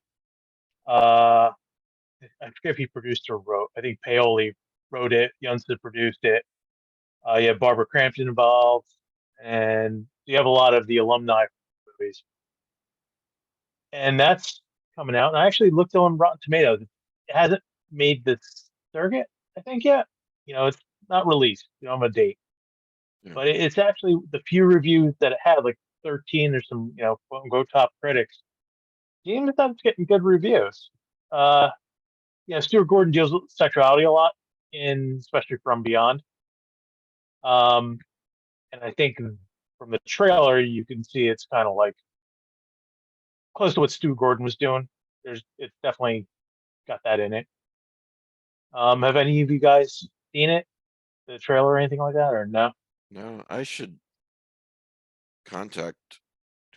I forget if he produced or wrote. I think Paoli wrote it. Yunsta produced it. You have Barbara Crampton involved, and you have a lot of the alumni movies. And that's coming out. And I actually looked on Rotten Tomatoes. It hasn't made the circuit, I think, yet. It's not released. You don't have a date. Yeah. But it's actually the few reviews that it had, like 13 or some, quote unquote top critics. Seems that it's getting good reviews. Stuart Gordon deals with sexuality a lot, especially From Beyond. And I think from the trailer you can see it's kind of like close to what Stu Gordon was doing. It's definitely got that in it. Have any of you guys seen it, the trailer or anything like that, or no? No, I should contact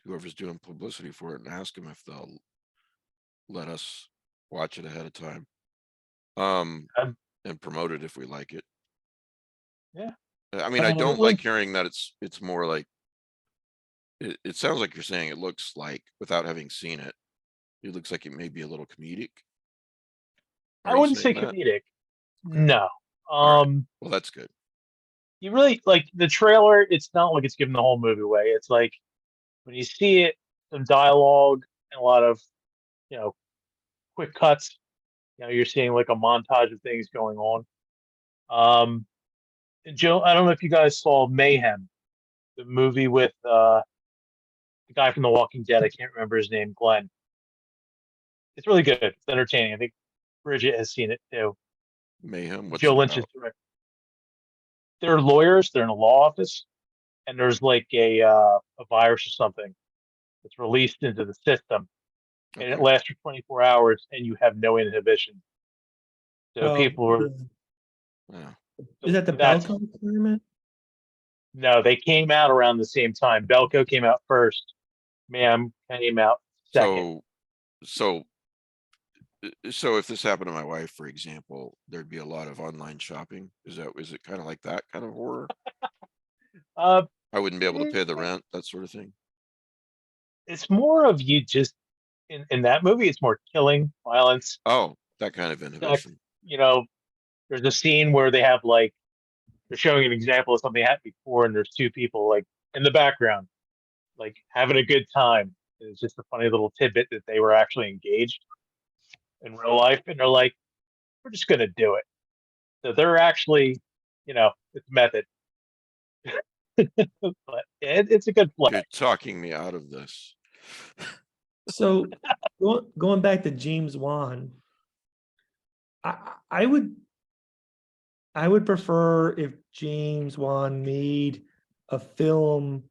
whoever's doing publicity for it and ask them if they'll let us watch it ahead of time. And promote it if we like it. Yeah. I mean, I don't well- like hearing that it's more like, it sounds like you're saying it looks like, without having seen it, it looks like it may be a little comedic. I Are you wouldn't say saying that? comedic. No. All Well, that's good. You really like the trailer. It's not like it's giving the whole movie away. It's like when you see it, some dialogue and a lot of, quick cuts. You're seeing like a montage of things going on. And Joe, I don't know if you guys saw Mayhem, the movie with the guy from The Walking Dead. I can't remember his name, Glenn. It's really good. It's entertaining. I think Bridget has seen it too. Mayhem. What's Joe it Lynch's about? director. They're lawyers. They're in a law office, and there's like a virus or something that's released into the system, and it Okay. lasts for 24 hours, and you have no inhibition. So Oh, people were. Yeah. Is that the That's- Belko experiment? No, they came out around the same time. Belko came out first. Mayhem came out second. So if this happened to my wife, for example, there'd be a lot of online shopping. Is it kind of like that kind of horror? Uh, I wouldn't be able to pay the rent, that sort of thing. it's more of you just in that movie. It's more killing, violence, Oh, that kind of sex. inhibition. There's a scene where they have like they're showing an example of something happened before, and there's two people like in the background, like having a good time. It's just a funny little tidbit that they were actually engaged in real life, and they're like, "We're just gonna do it." So they're actually, it's method. But it's a good flick. You're talking me out of this. So going back to James Wan, I would prefer if James Wan made a film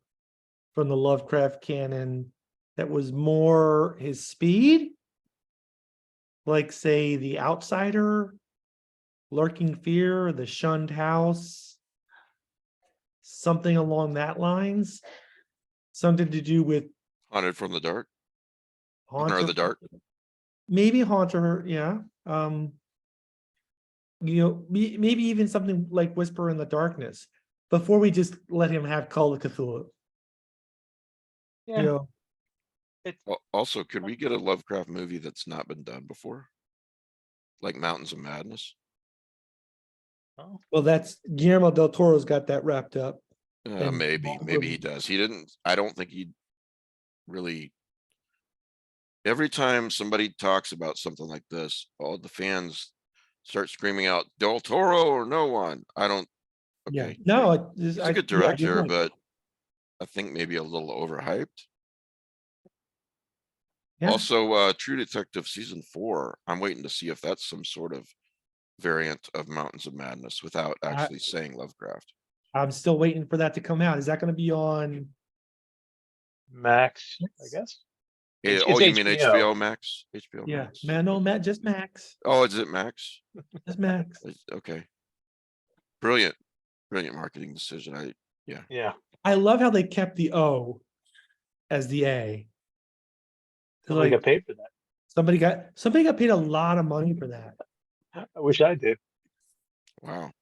from the Lovecraft canon that was more his speed, like say The Outsider, Lurking Fear, The Shunned House, something along that lines, something to do with Haunted from the Dark. Or Haunter, the Dark. maybe Haunter, yeah. Maybe even something like Whisper in the Darkness before we just let him have Call of Cthulhu. Yeah. Also, could we get a Lovecraft movie that's not been done before? Like Mountains of Madness? Oh, Well, that's Guillermo del Toro's got that wrapped up. And Maybe he does. I don't think he really. Every time somebody talks about something like this, all the fans start screaming out Del Toro or no one. I don't. Yeah, Okay, no, he's a good director, but I think maybe a little overhyped. Yeah. Also, True Detective season 4. I'm waiting to see if that's some sort of variant of Mountains of Madness without actually saying Lovecraft. I'm still waiting for that to come out. Is that going to be on Max, I guess. It's Oh, you mean HBO. HBO Max? HBO Yeah, Max. man, no, Matt, just Max, Oh, is it Max? just Max. Okay. Brilliant, brilliant marketing decision. Yeah. I love how they kept the O as the A. Somebody Like got paid for that. somebody got paid a lot of money for that. I wish I did. Wow.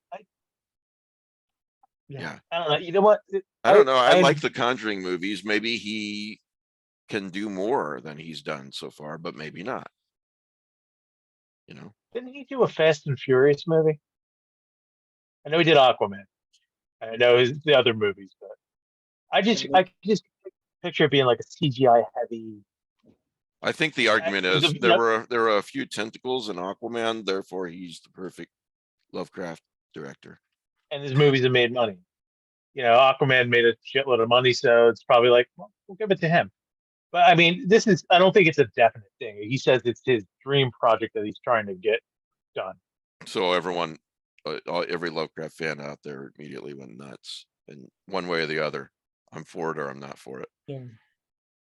Yeah. I don't know. You know what? I don't know. I I- like the Conjuring movies. Maybe he can do more than he's done so far, but maybe not. You know, Didn't he do a Fast and Furious movie? I know he did Aquaman. I know the other movies, but I just picture it being like a CGI heavy. I think the argument it was is a- there were a few tentacles in Aquaman, therefore he's the perfect Lovecraft director. and his movies have made money. You know, Aquaman made a shitload of money, so it's probably like, well, we'll give it to him. But I mean, I don't think it's a definite thing. He says it's his dream project that he's trying to get done. So everyone, every Lovecraft fan out there immediately went nuts, and one way or the other, I'm for it or I'm not for it. Yeah.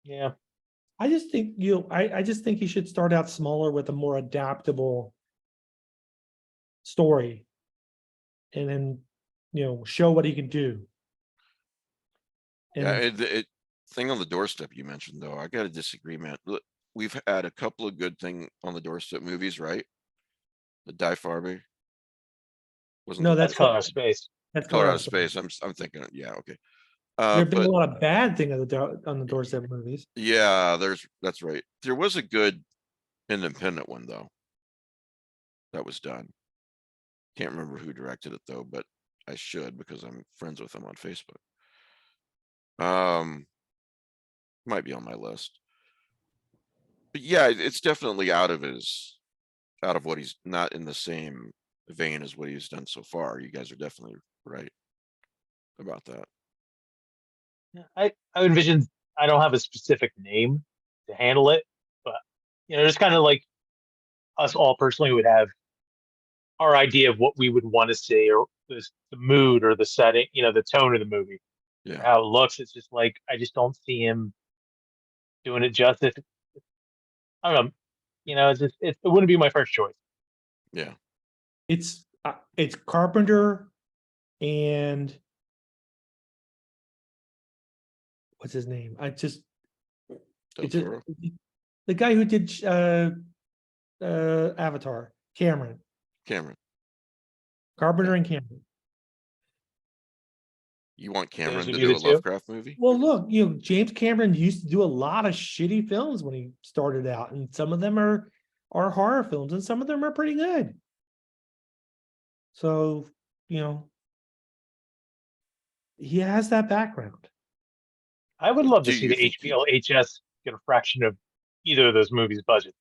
Yeah. I just think I just think he should start out smaller with a more adaptable story, and then show what he can do. Yeah, And thing on the doorstep you mentioned though, I got a disagreement. Look, we've had a couple of good thing on the doorstep movies, right? The Die Farby. Wasn't no, the that's That's Color of Space. that's Color Out of Space. Space. I'm thinking, yeah, okay. There have been But a lot of bad thing on the doorstep movies. yeah, that's right. There was a good independent one though. That was done. Can't remember who directed it though, but I should because I'm friends with him on Facebook. Might be on my list. But yeah, it's definitely out of what he's not in the same vein as what he's done so far. You guys are definitely right about that. Yeah, I envision, I don't have a specific name to handle it, but just kind of like us all personally would have our idea of what we would want to see, or the mood or the setting, the tone of the movie, Yeah. how it looks. It's just like I just don't see him doing it justice. I don't know. It wouldn't be my first choice. Yeah. It's Carpenter and what's his name? Del Toro. The guy who did Avatar, Cameron. Carpenter and Cameron. You want Cameron would to be do the a two? Lovecraft movie? Well, look, James Cameron used to do a lot of shitty films when he started out, and some of them are horror films, and some of them are pretty good. So, he has that background. I would love to Do see you the think he- HBO HS get a fraction of either of those movies' budget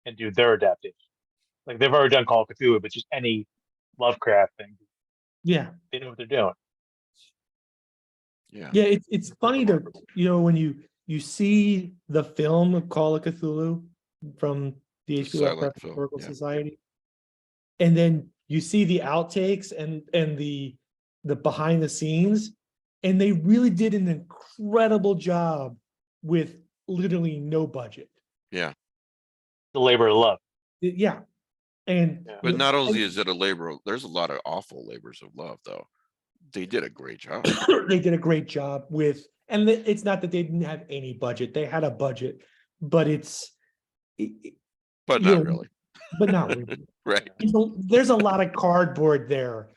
and do their adaptation. Like they've already done Call of Cthulhu, but just any Lovecraft thing, Yeah. they know what they're doing. Yeah. Yeah, it's funny to when you see the film of Call of Cthulhu from the The H.P. silent Lovecraft film, Historical yeah. Society, and then you see the outtakes and the behind the scenes, and they really did an incredible job with literally no budget. Yeah. The labor of love. Yeah, and Yeah. But not only is it a labor, there's a lot of awful labors of love though. They did a great job. they did a great job with, and it's not that they didn't have any budget; they had a budget, but But not really. But not really. Right. There's a lot of cardboard there.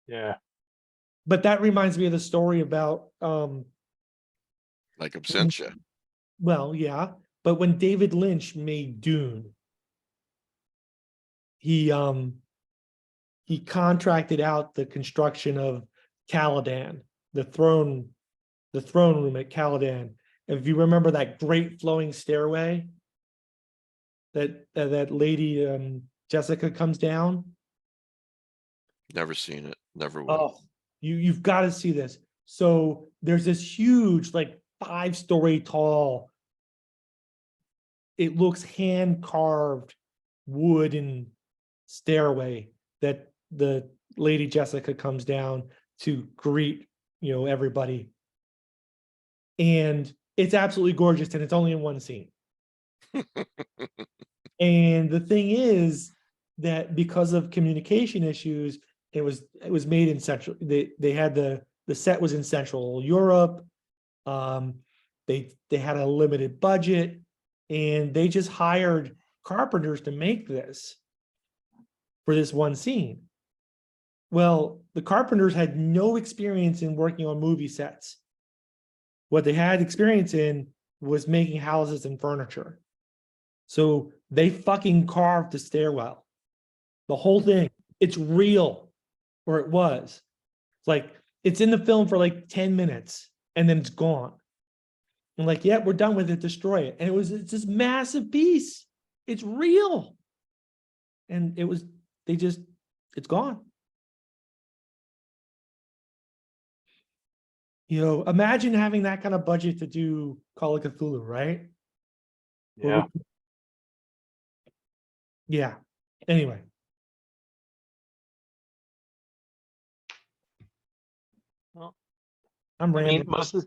Yeah. But that reminds me of the story about Like Absentia. well, yeah, but when David Lynch made Dune, he contracted out the construction of Caladan, the throne room at Caladan. If you remember that great flowing stairway that lady Jessica comes down. Never seen it. Never will. Oh, you've got to see this. So there's this huge, like 5-story tall, it looks hand carved wooden stairway that the lady Jessica comes down to greet, everybody. and it's absolutely gorgeous, and it's only in one scene. And the thing is that because of communication issues, it was made in Central. They had the set was in Central Europe. They had a limited budget, and they just hired carpenters to make this for this one scene. Well, the carpenters had no experience in working on movie sets. What they had experience in was making houses and furniture. So they fucking carved the stairwell. The whole thing. It's real, or it was. It's like, it's in the film for like 10 minutes and then it's gone. And like, yeah, we're done with it, destroy it. And it's this massive piece. It's real. And it's gone. You know, imagine having that kind of budget to do Call of Cthulhu, right? Yeah. Yeah. Anyway. Well, I'm I mean, rambling.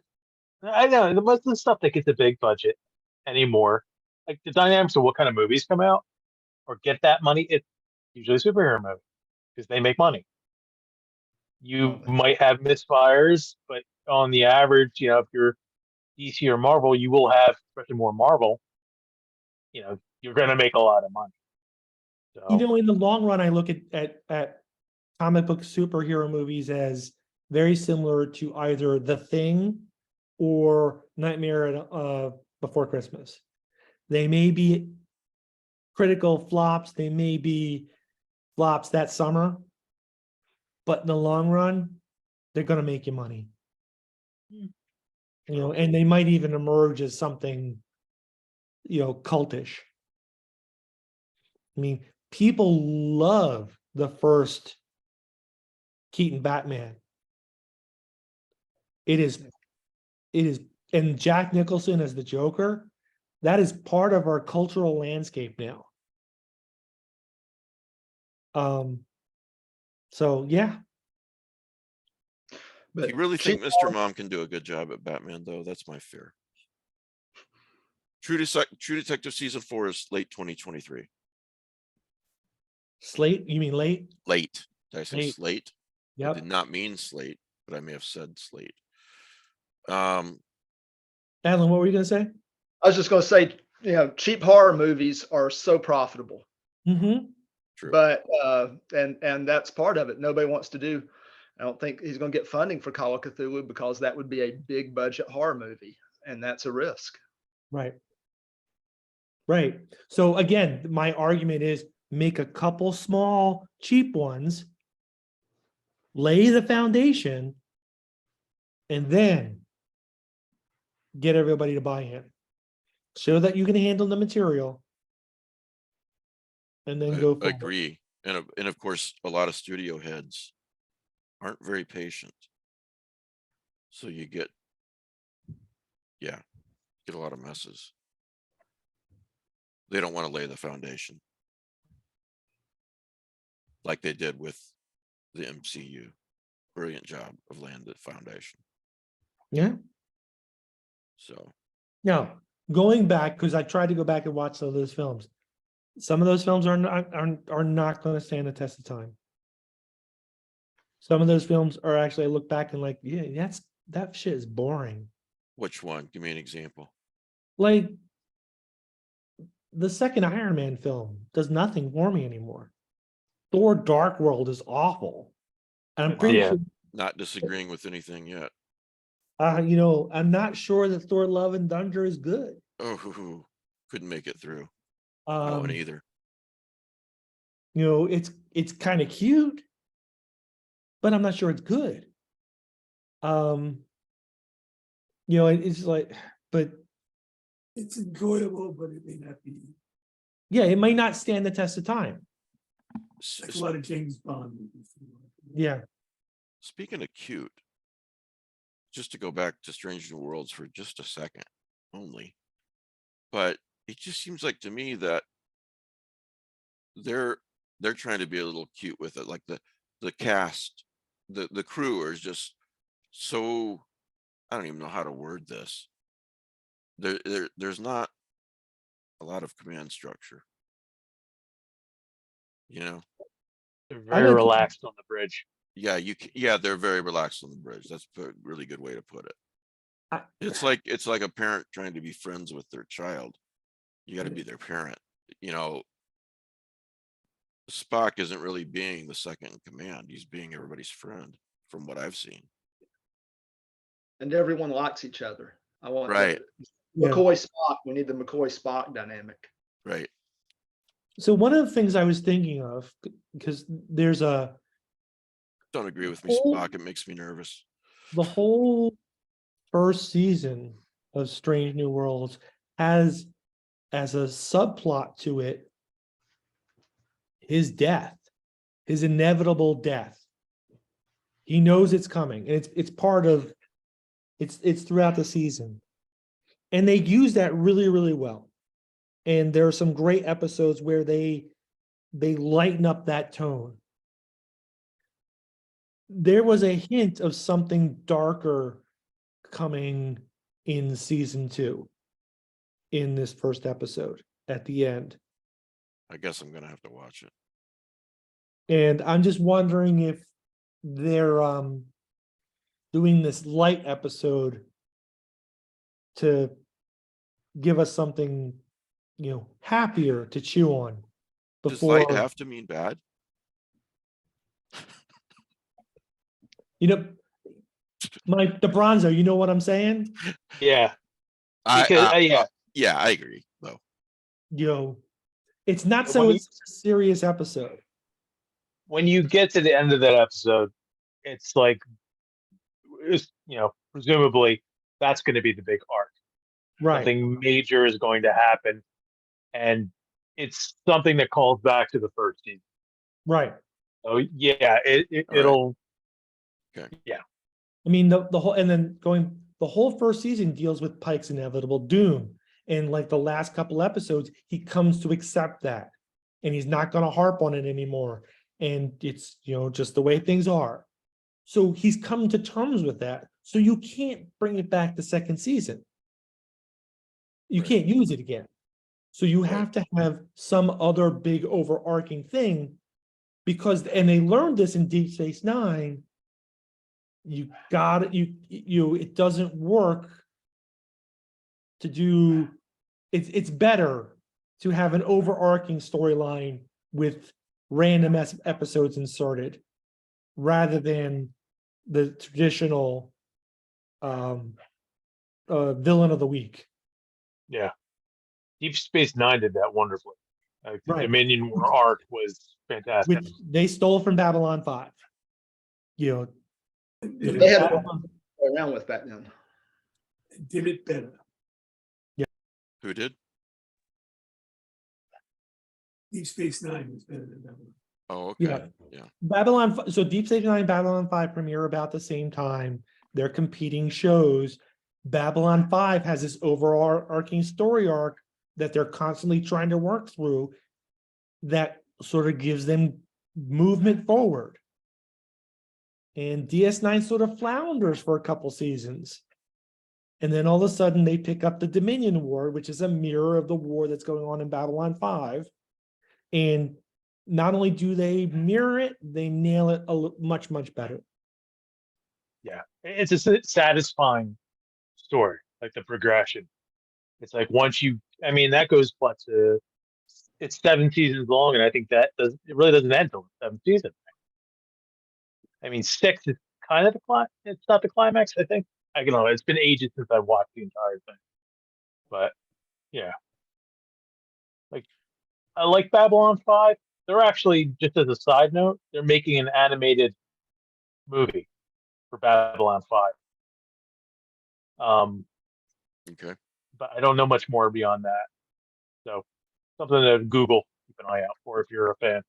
I know most of the stuff that gets a big budget anymore, like the dynamics of what kind of movies come out or get that money, it's usually a superhero movie because they make money. You Oh, might have misfires, but on the average, if you're DC or Marvel, you will have, especially more Marvel, you're going to make a lot of money. You So, know, in the long run, I look at comic book superhero movies as very similar to either The Thing or Nightmare Before Christmas. They may be critical flops, they may be flops that summer, but in the long run, they're going to make you money. You know, and they might even emerge as something, cultish. I mean, people love the first Keaton Batman. It is, and Jack Nicholson as the Joker, that is part of our cultural landscape now. So yeah. but You really think Mr. Mom can do a good job at Batman, though? That's my fear. True Detective season 4 is late 2023. Slate, you mean late? Late. Did I say Late. slate? I Yep. did not mean slate, but I may have said slate. Alan, what were you gonna say? I was just going to say, cheap horror movies are so profitable, Mm-hmm. True. but and that's part of it. Nobody wants to do. I don't think he's going to get funding for Call of Cthulhu because that would be a big budget horror movie, and that's a risk. Right. Right. So again, my argument is make a couple small, cheap ones, lay the foundation, and then get everybody to buy in. Show that you can handle the material, and then I go forward. agree. And of course, a lot of studio heads aren't very patient. So you get a lot of messes. They don't want to lay the foundation like they did with the MCU. Brilliant job of laying the foundation. Yeah. So Now, going back, because I tried to go back and watch some of those films. Some of those films are not going to stand the test of time. Some of those films are actually, I look back and like, yeah, that shit is boring. which one? Give me an example. Like the second Iron Man film does nothing for me anymore. Thor: Dark World is awful. And I'm pretty Yeah. sure, Not disagreeing with anything yet. I'm not sure that Thor: Love and Thunder is good. Oh, couldn't make it through. That one either. It's kind of cute, but I'm not sure it's good. It's like, but It's enjoyable, but it may not be yeah, it may not stand the test of time. like a lot of James Bond movies. Yeah. Speaking of cute, just to go back to Strange New Worlds for just a second only, but it just seems like to me that they're trying to be a little cute with it. Like the cast, the crew is just so I don't even know how to word this. There's not a lot of command structure. You know, They're I very like- relaxed on the bridge. yeah, yeah, they're very relaxed on the bridge. That's a really good way to put it. I- It's like a parent trying to be friends with their child. You got to be their parent. You know, Spock isn't really being the second in command. He's being everybody's friend, from what I've seen. And everyone likes each other. I want Right. Yeah. McCoy Spock. We need the McCoy Spock dynamic. Right. So one of the things I was thinking of, because there's Don't agree with me, Oh. Spock. It makes me nervous. the whole first season of Strange New Worlds has as a subplot to it his death, his inevitable death. He knows it's coming, and it's part of it's throughout the season. And they use that really, really well. And there are some great episodes where they lighten up that tone. There was a hint of something darker coming in season 2 in this first episode at the end. I guess I'm gonna have to watch it. And I'm just wondering if they're doing this light episode to give us something, happier to chew on Does before, light have to mean bad? Mike DeBronzo, you know what I'm saying? Yeah. I, Because, yeah. yeah, I agree. Though. It's not But so when it's a serious episode. When you get to the end of that episode, it's like, presumably that's going to be the big arc. Right. Something major is going to happen, and it's something that calls back to the first season. Right. So yeah, it'll. Okay. Yeah. I mean, the whole, and then the whole first season deals with Pike's inevitable doom. And like the last couple episodes, he comes to accept that, and he's not going to harp on it anymore. And it's, just the way things are. So he's come to terms with that. So you can't bring it back the second season. You Right. can't use it again. So you Right. have to have some other big overarching thing, because, and they learned this in Deep Space Nine. You got it. It doesn't work to do. It's better to have an overarching storyline with random episodes inserted, rather than the traditional villain of the week. Yeah. Deep Space Nine did that wonderfully. Like the Right. Dominion War arc was fantastic. Which they stole from Babylon 5. Did They it, had better. play around with back then. Did it better. Who did? Deep Space Nine was better than that one. Oh, okay. Yeah. Yeah. Babylon, so Deep Space Nine and Babylon 5 premiere about the same time. They're competing shows. Babylon 5 has this overarching story arc that they're constantly trying to work through that sort of gives them movement forward. And DS9 sort of flounders for a couple seasons. And then all of a sudden they pick up the Dominion War, which is a mirror of the war that's going on in Babylon 5. And not only do they mirror it, they nail it much, much better. Yeah, it's a satisfying story, like the progression. It's like once that goes it's 7 seasons long, and I think it really doesn't end until the 7th season. 6 is kind of it's not the climax, I think. I don't know, it's been ages since I watched the entire thing. But yeah. I like Babylon 5. They're actually, just as a side note, they're making an animated movie for Babylon 5. Okay. But I don't know much more beyond that. So something to Google, keep an eye out for if you're a fan.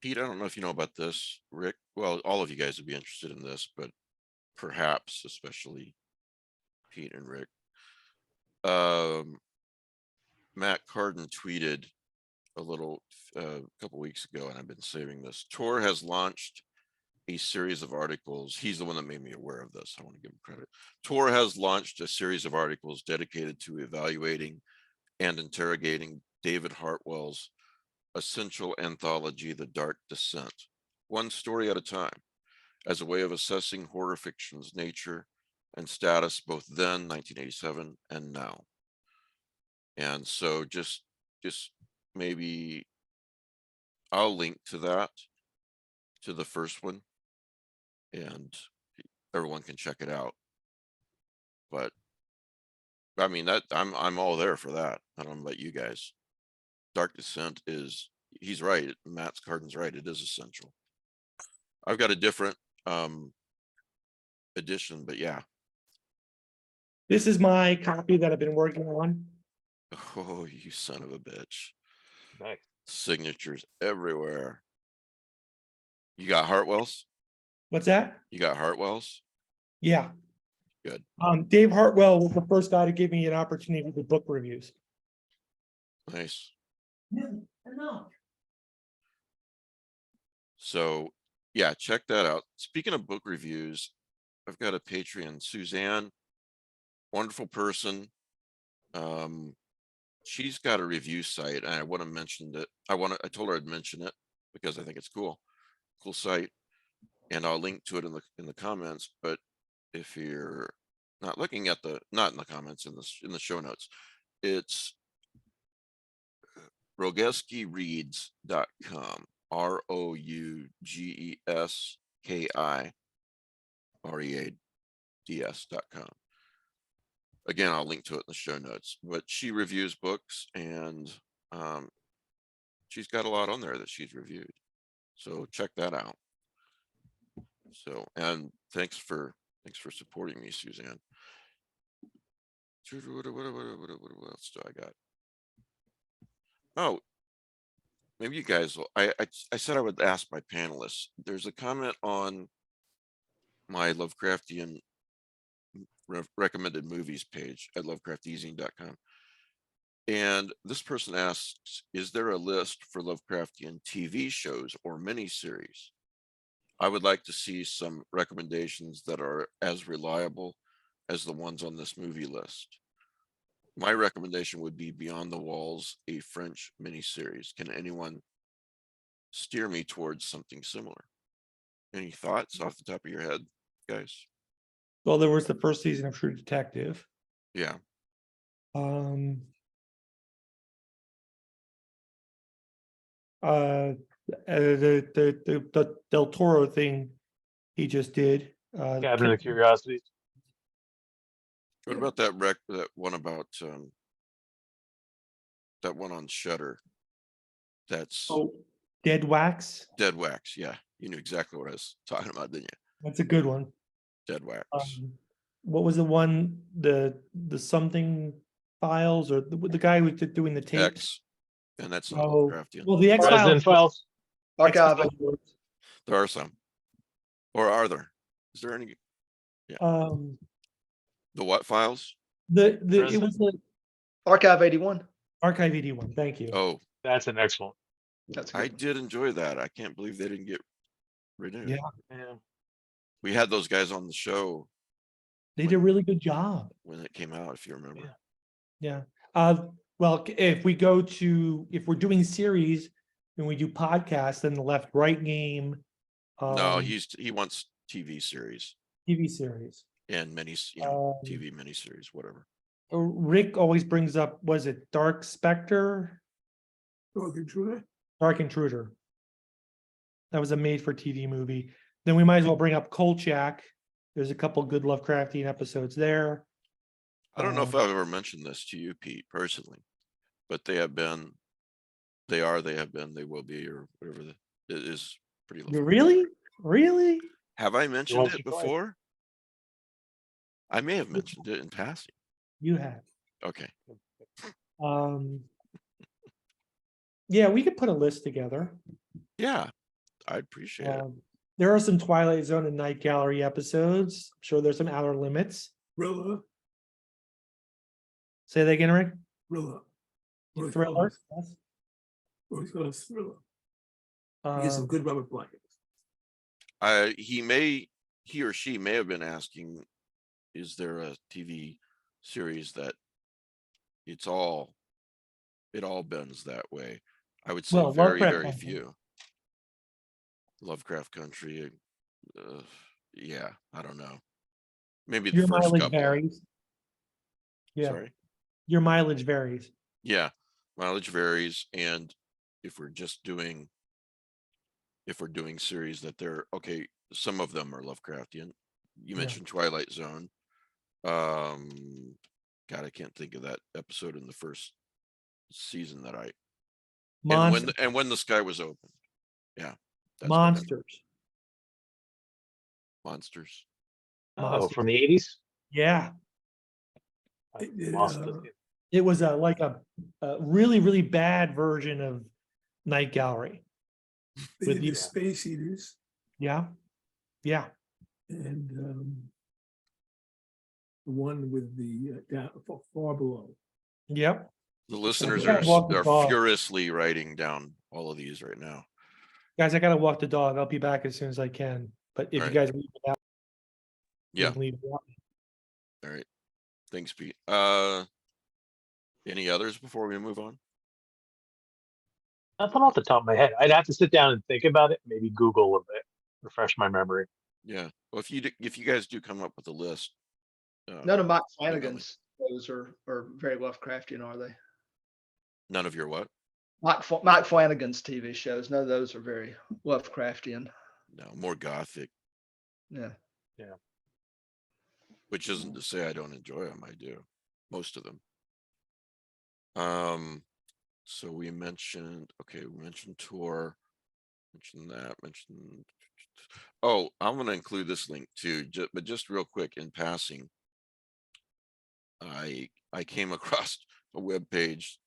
Pete, I don't know if you know about this. Rick, well, all of you guys would be interested in this, but perhaps especially Pete and Rick. Matt Carden tweeted a couple weeks ago, and I've been saving this. Tor has launched a series of articles. He's the one that made me aware of this. I want to give him credit. Tor has launched a series of articles dedicated to evaluating and interrogating David Hartwell's essential anthology, The Dark Descent, one story at a time, as a way of assessing horror fiction's nature and status both then, 1987, and now. And so just maybe I'll link to that, to the first one, and everyone can check it out. But I mean, that I'm all there for that. I don't know about you guys. Dark Descent is, he's right. Matt's Carden's right. It is essential. I've got a different edition, but yeah. This is my copy that I've been working on. Oh, you son of a bitch. Nice. Signatures everywhere. You got Hartwell's? What's that? You got Hartwell's? Yeah. Good. Dave Hartwell was the first guy to give me an opportunity to book reviews. Nice. No. So yeah, check that out. Speaking of book reviews, I've got a Patreon, Suzanne, wonderful person. She's got a review site, and I want to mention it. I told her I'd mention it because I think it's cool site, and I'll link to it in the comments. But if you're not looking at not in the comments, in the show notes, it's rogeskireads.com, ROUGESKIREADS.com. Again, I'll link to it in the show notes, but she reviews books, and she's got a lot on there that she's reviewed. So check that out. So, and thanks for supporting me, Suzanne. What else do I got? Oh, maybe you guys will. I said I would ask my panelists. There's a comment on my Lovecraftian recommended movies page at lovecrafteasing.com. And this person asks, is there a list for Lovecraftian TV shows or miniseries? I would like to see some recommendations that are as reliable as the ones on this movie list. My recommendation would be Beyond the Walls, a French miniseries. Can anyone steer me towards something similar? Any thoughts off the top of your head, guys? Well, there was the first season of True Detective. Yeah. The Del Toro thing he just did. Cabinet of Curiosities. What about that one about that one on Shudder? That's Dead Wax. Dead Wax. Yeah, you knew exactly what I was talking about, didn't you? That's a good one. Dead Wax. What was the one? The something files, or the guy who was doing the tapes? X, and that's not Oh, Lovecraftian. well, the X President Files. Files. Archive. There are some, or are there? Is there any? Yeah. The what files? It was the Archive 81. Archive 81. Thank you. Oh, That's an excellent. That's a I good. did enjoy that. I can't believe they didn't get renewed. Yeah. Yeah. We had those guys on the show They did a really good job. when it came out, if you remember. Yeah. Well, if we're doing series and we do podcasts, then the Left Right Game. No, he wants TV series TV series. and TV miniseries, whatever. Rick always brings up, was it Dark Spectre? Dark Intruder. Dark Intruder. That was a made-for-TV movie. Then we might as well bring up Kolchak. There's a couple good Lovecraftian episodes there. I don't know if I've ever mentioned this to you, Pete, personally, but they have been, they will be, or whatever. It is pretty. You really? Have I mentioned once it or twice. before? I may have mentioned it in passing. You have. Okay. Yeah, we could put a list together. Yeah, I'd appreciate it. There are some Twilight Zone and Night Gallery episodes. I'm sure there's some Outer Limits. Thriller. Say that again, Rick. Thriller. Thriller. Yes. Or he's got a thriller. He gets some good Robert Blackett. he or she may have been asking, is there a TV series that it all bends that way? I would say Well, very, Lovecraft very Country. few. Lovecraft Country, yeah, I don't know. Maybe the Your first mileage couple. varies. Yeah, Sorry. your mileage varies. Yeah, mileage varies, and if we're doing series that they're okay, some of them are Lovecraftian. You Yeah. mentioned Twilight Zone. God, I can't think of that episode in the first season that I Monsters. and when the sky was open. Yeah, that's Monsters. Monsters. Oh, Monsters. from the 80s? Yeah, It did, it was like a really, really bad version of Night Gallery. they with did the- the Space Eaters Yeah, yeah. and the one with the down far below. Yep. The listeners gotta walk the are dog. furiously writing down all of these right now. Guys, I gotta walk the dog. I'll be back as soon as I can. But if you Alright. guys leave it out, you Yeah. can leave it out. All right. Thanks, Pete. Any others before we move on? Nothing off the top of my head. I'd have to sit down and think about it. Maybe Google a bit, refresh my memory. Yeah. Well, if you guys do come up with a list, None of Mike email me. Flanagan's shows are very Lovecraftian, are they? None of your what? Mike Flanagan's TV shows, none of those are very Lovecraftian. No, more gothic. Yeah. Which isn't to say I don't enjoy them. I do, most of them. So we mentioned tour, mentioned that, oh, I'm gonna include this link too, but just real quick in passing. I came across a web page.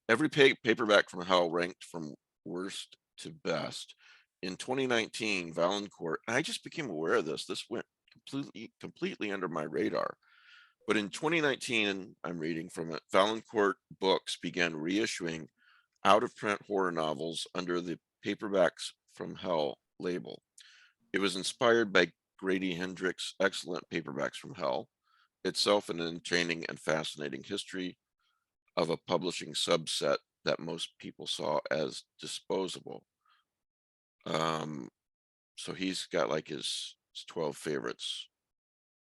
Every paperback from Hell ranked from worst to best. In 2019, Valancourt, and I just became aware of this. This went completely under my radar. But in 2019, I'm reading from it, Valancourt Books began reissuing out-of-print horror novels under the Paperbacks from Hell label. It was inspired by Grady Hendrix' excellent Paperbacks from Hell, itself an entertaining and fascinating history of a publishing subset that most people saw as disposable. So he's got like his 12 favorites,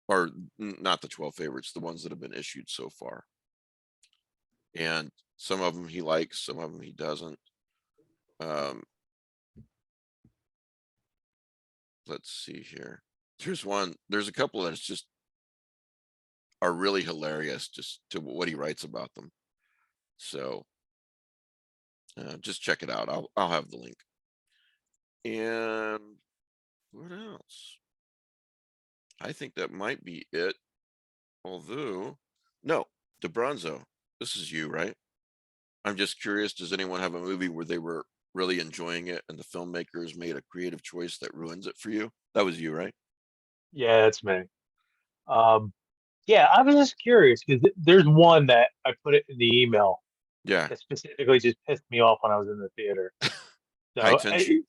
or not the 12 favorites, the ones that have been issued so far. And some of them he likes, some of them he doesn't. Let's see here. There's a couple that's just are really hilarious just to what he writes about them. So just check it out. I'll have the link. And what else? I think that might be it. Although, no, DeBronzo, this is you, right? I'm just curious, does anyone have a movie where they were really enjoying it and the filmmakers made a creative choice that ruins it for you? That was you, right? Yeah, that's me. Yeah, I was just curious because there's one that I put it in the email Yeah. that specifically just pissed me off when I was in the theater. So High Tension.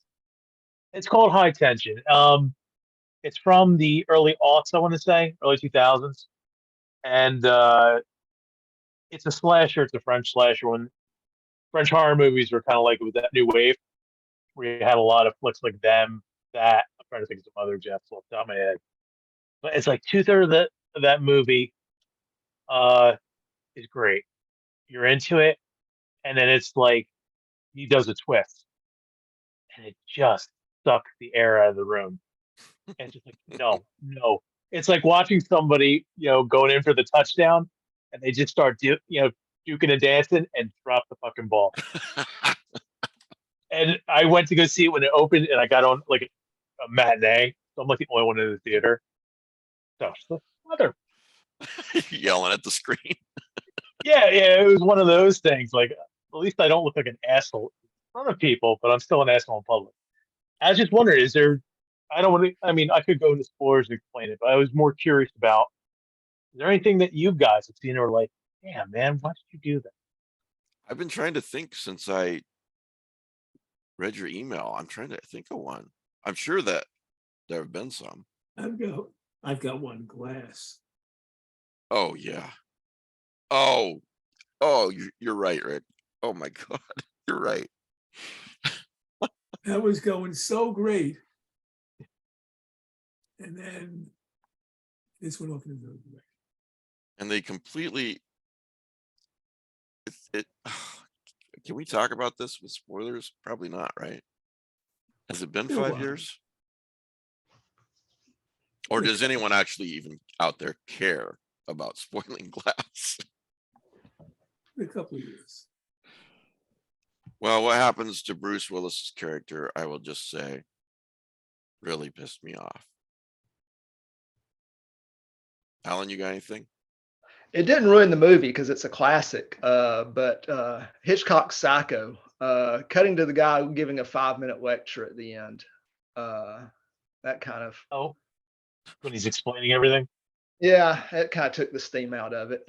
it's called High Tension. It's from the early aughts, I want to say, early 2000s, and it's a slasher. It's a French slasher. When French horror movies were kind of like with that new wave, where you had a lot of flicks like them. That I'm trying to think of some other Jeffs off the top of my head, but it's like 2/3 of that movie is great. You're into it, and then it's like he does a twist, and it just sucks the air out of the room. And it's just like, no. It's like watching somebody, going in for the touchdown, and they just start, duking and dancing and drop the fucking ball. And I went to go see it when it opened, and I got on like a matinee, so I'm like the only one in the theater. So, mother. Yelling at the screen. Yeah, it was one of those things. Like, at least I don't look like an asshole in front of people, but I'm still an asshole in public. I was just wondering, is there? I don't want to. I mean, I could go into spoilers and explain it, but I was more curious about. Is there anything that you guys have seen or like, damn man, why did you do that? I've been trying to think since I read your email. I'm trying to think of one. I'm sure that There have been some. I've got one, Glass. Oh yeah. You're right, Rick. Oh my God, you're right. That was going so great. And then this went off in another direction. And they completely. It. Can we talk about this with spoilers? Probably not, right? Has it been Been a 5 while. years? Or does anyone actually even out there care about spoiling Glass? A couple of years. Well, what happens to Bruce Willis's character, I will just say, really pissed me off. Alan, you got anything? It didn't ruin the movie because it's a classic. But Hitchcock's Psycho, cutting to the guy giving a 5-minute lecture at the end. That kind of, Oh, when he's explaining everything. yeah, it kind of took the steam out of it.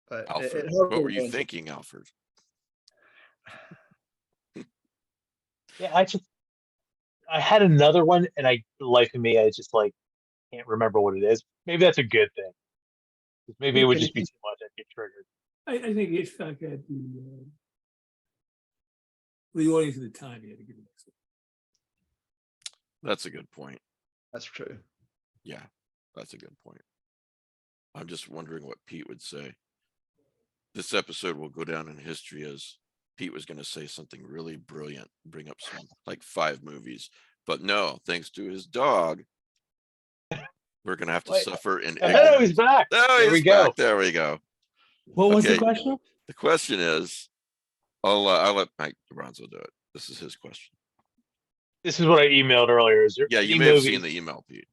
But Alfred, it what were you ruins it. thinking, Alfred? Yeah, I had another one, and the life of me, I just like can't remember what it is. Maybe that's a good thing. 'Cause maybe it would just be too much. I'd get triggered. I think Hitchcock had the audience at the time, he had to give it. That's a good point. That's true. Yeah, that's a good point. I'm just wondering what Pete would say. This episode will go down in history as Pete was going to say something really brilliant, bring up some like 5 movies, but no, thanks to his dog, we're going to have to Wait, suffer in Oh, ignorance. he's back. Oh, There we he's go. back. There we go. What was the Okay. question? The question is, I'll let Mike Bronzo do it. This is his question. This is what I emailed earlier. Is there Yeah, any you may have seen movies- the email, Pete.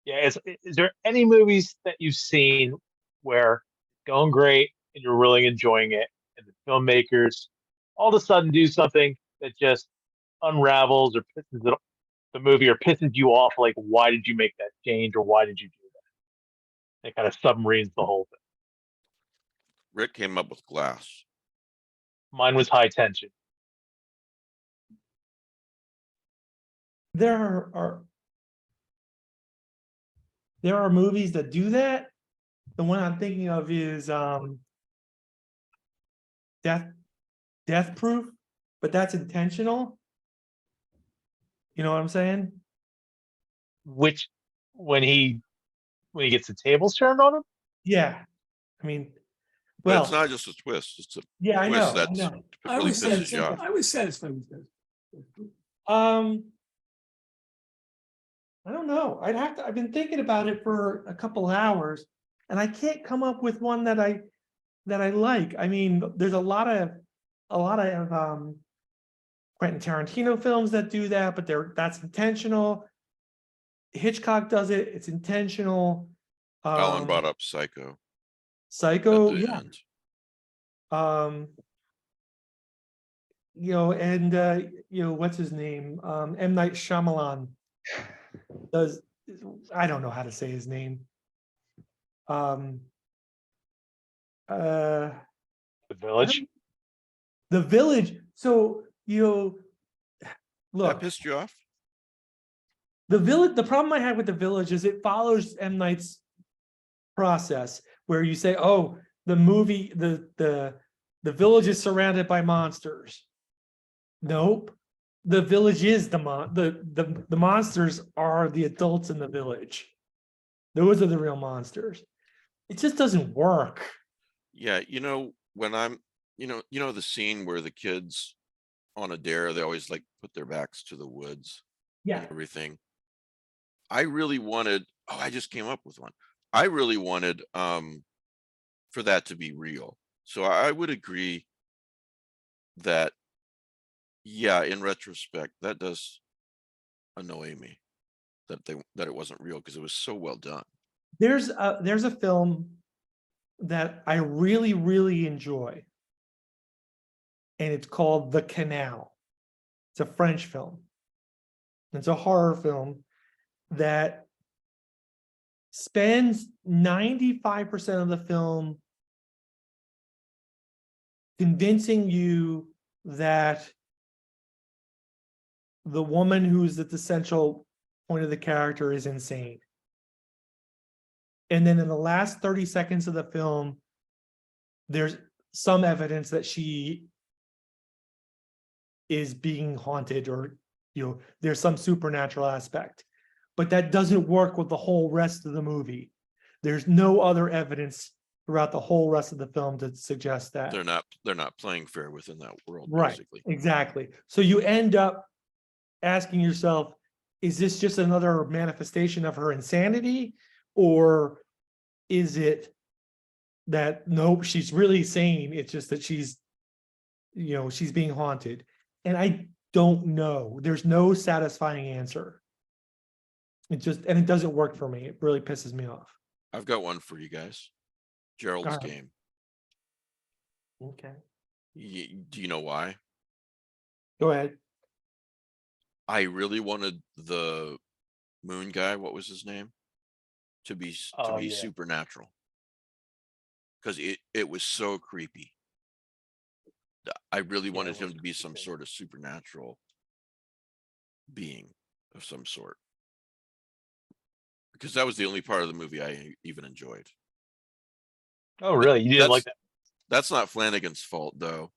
Yeah, is there any movies that you've seen where going great and you're really enjoying it, and the filmmakers all of a sudden do something that just unravels or pisses the movie or pisses you off? Like, why did you make that change, or why did you do that? It kind of submarines the whole thing. Rick came up with Glass. Mine was High Tension. There are movies that do that. The one I'm thinking of is Death Proof, but that's intentional. You know what I'm saying? Which when he gets the tables turned on him. Yeah. I mean, But it's well, not just a twist. It's a yeah, I twist know. I that know. I really was pisses you off. satisfied with that. I don't know. I've been thinking about it for a couple hours, and I can't come up with one that I like. I mean, there's a lot of Quentin Tarantino films that do that, but that's intentional. Hitchcock does it, it's intentional. Alan brought up Psycho at Psycho, the yeah. end. And what's his name? M. Night Shyamalan does, I don't know how to say his name. The Village. The Village. So, That look, pissed you off? The Village, the problem I have with The Village is it follows M. Night's process where you say, oh, the movie, the village is surrounded by monsters. Nope. The village is the monsters are the adults in the village. Those are the real monsters. It just doesn't work. Yeah, when I'm, the scene where the kids on a dare, they always like put their backs to the woods Yeah. and everything. I really wanted, I just came up with one. I really wanted for that to be real. So I would agree that, yeah, in retrospect, that does annoy me that it wasn't real because it was so well done. There's a film that I really, really enjoy. And it's called The Canal. It's a French film. It's a horror film that spends 95% of the film convincing you that the woman who's the essential point of the character is insane. And then in the last 30 seconds of the film, there's some evidence that she is being haunted, or there's some supernatural aspect. But that doesn't work with the whole rest of the movie. There's no other evidence throughout the whole rest of the film to suggest that. They're not playing fair within that world, Right, basically. exactly. So you end up asking yourself, is this just another manifestation of her insanity? Or is it that, nope, she's really sane, it's just that she's being haunted? And I don't know. There's no satisfying answer. And it doesn't work for me. It really pisses me off. I've got one for you guys. Gerald's Alright. Game. Okay. Do you know why? Go ahead. I really wanted the moon guy, what was his name, to be Oh, yeah. supernatural, because it was so creepy. I really wanted it him was to be some creepy. sort of supernatural being of some sort, because that was the only part of the movie I even enjoyed. Oh, really? You didn't like that? That's not Flanagan's fault, though.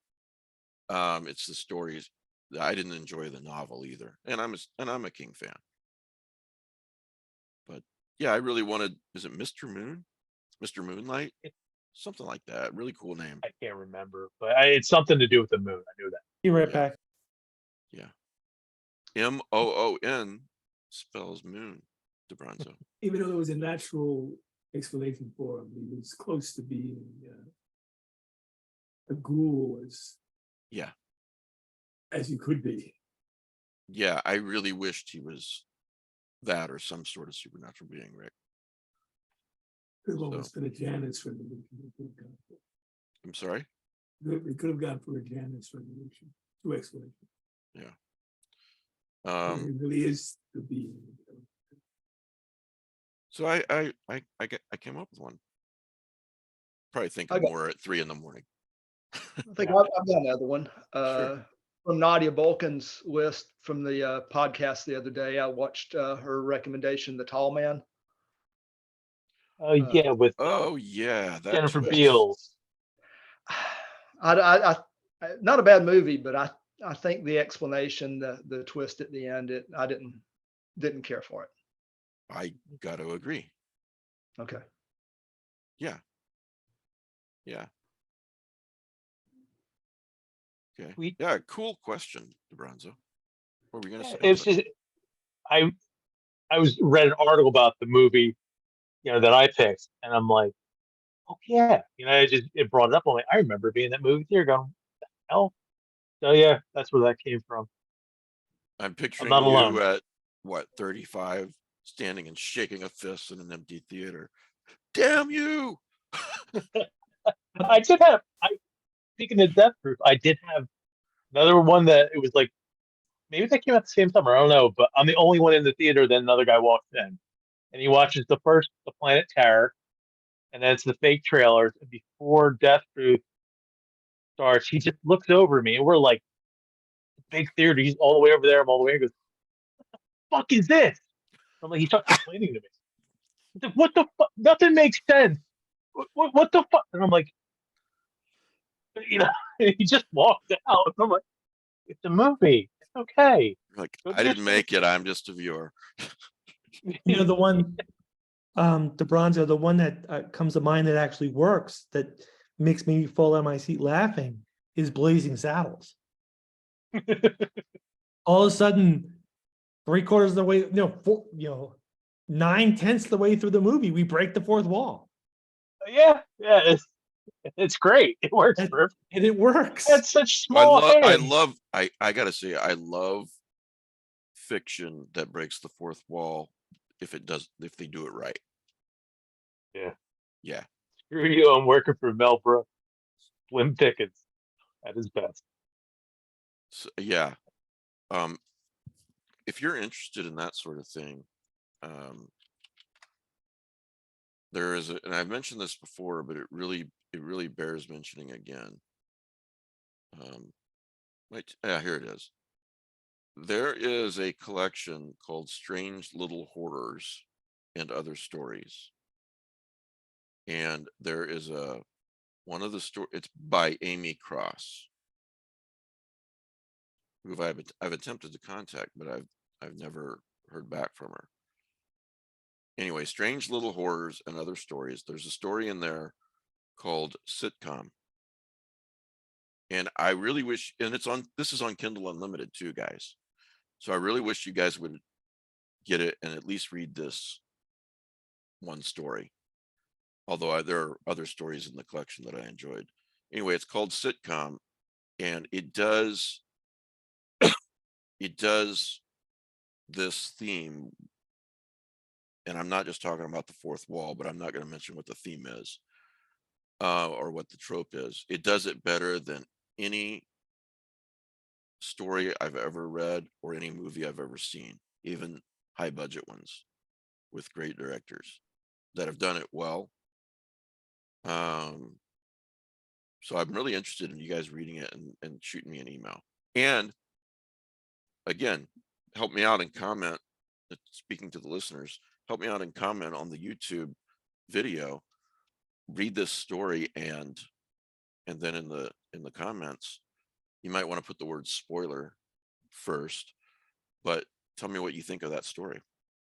It's the stories. I didn't enjoy the novel either, and I'm a King fan. But yeah, I really wanted. Is it Mr. Moon? Mr. Moonlight? Something like that. Really cool name. I can't remember, but it's something to do with the moon. I knew that. Be right Yeah. back. Yeah. Moon spells moon. DeBronzo. Even though there was a natural explanation for him, he was close to being a ghoul Yeah. as you could be. Yeah. I really wished he was that or some sort of supernatural being, Rick. Could have almost been a Janus revolution. I'm sorry. We could have gone for a Janus revolution. Two explanations. It really is the being. So I came up with one. Probably think of more at 3 a.m. I think I've got another one. Sure. From Nadia Bolkin's list from the podcast the other day. I watched her recommendation, The Tall Man. Oh, yeah, with Oh yeah, that Jennifer twist. Beals. I not a bad movie, but I think the explanation, the twist at the end, I didn't care for it. I got to agree. Okay. Yeah. Yeah. Okay. Yeah. Cool question, DeBronzo. What were we gonna say? It's just I read an article about the movie, that I picked, and I'm like, oh yeah, it brought it up. I'm like, I remember being in that movie theater going, what the hell? So yeah, that's where that came from. I'm picturing not alone. you at what, 35, standing and shaking a fist in an empty theater. Damn you! Speaking of Death Proof, I did have another one that it was like, maybe that came out the same time, I don't know, but I'm the only one in the theater. Then another guy walks in, and he watches the Planet Terror, and then it's the fake trailers. And before Death Proof starts, he just looks over at me, and we're like, big theater. He's all the way over there. I'm all the way. He goes, "What the fuck is this?" I'm like, he starts complaining to me. He's like, what the fuck? Nothing makes sense. What the fuck? And I'm like, he just walked out. And I'm like, it's a movie. It's okay. Like, Go I to didn't make it. I'm just a viewer. The one, DeBronzo, the one that comes to mind that actually works, that makes me fall on my seat laughing, is Blazing Saddles. All of a sudden, 3/4 of the way, 9/10 of the way through the movie, we break the fourth wall. Yeah, it's great. It works perfect. And it works. It's such small hands. I gotta say, I love fiction that breaks the fourth wall if they do it right. Yeah. Yeah. Screw you, I'm working for Mel Brooks. Slim Pickens at his best. So, yeah. If you're interested in that sort of thing, there is and I've mentioned this before, but it really bears mentioning again. Here it is. There is a collection called Strange Little Horrors and Other Stories. And there is one of the story, it's by Amy Cross, who I've attempted to contact, but I've never heard back from her. Anyway, Strange Little Horrors and Other Stories. There's a story in there called Sitcom. And I really wish, and this is on Kindle Unlimited too, guys. So I really wish you guys would get it and at least read this one story. Although there are other stories in the collection that I enjoyed. Anyway, it's called Sitcom, and it does this theme. And I'm not just talking about the fourth wall, but I'm not going to mention what the theme is or what the trope is. It does it better than any story I've ever read or any movie I've ever seen, even high budget ones with great directors that have done it well. So I'm really interested in you guys reading it and shooting me an email. And again, help me out and comment. Speaking to the listeners, help me out and comment on the YouTube video. Read this story and then in the comments, you might want to put the word spoiler first, but tell me what you think of that story.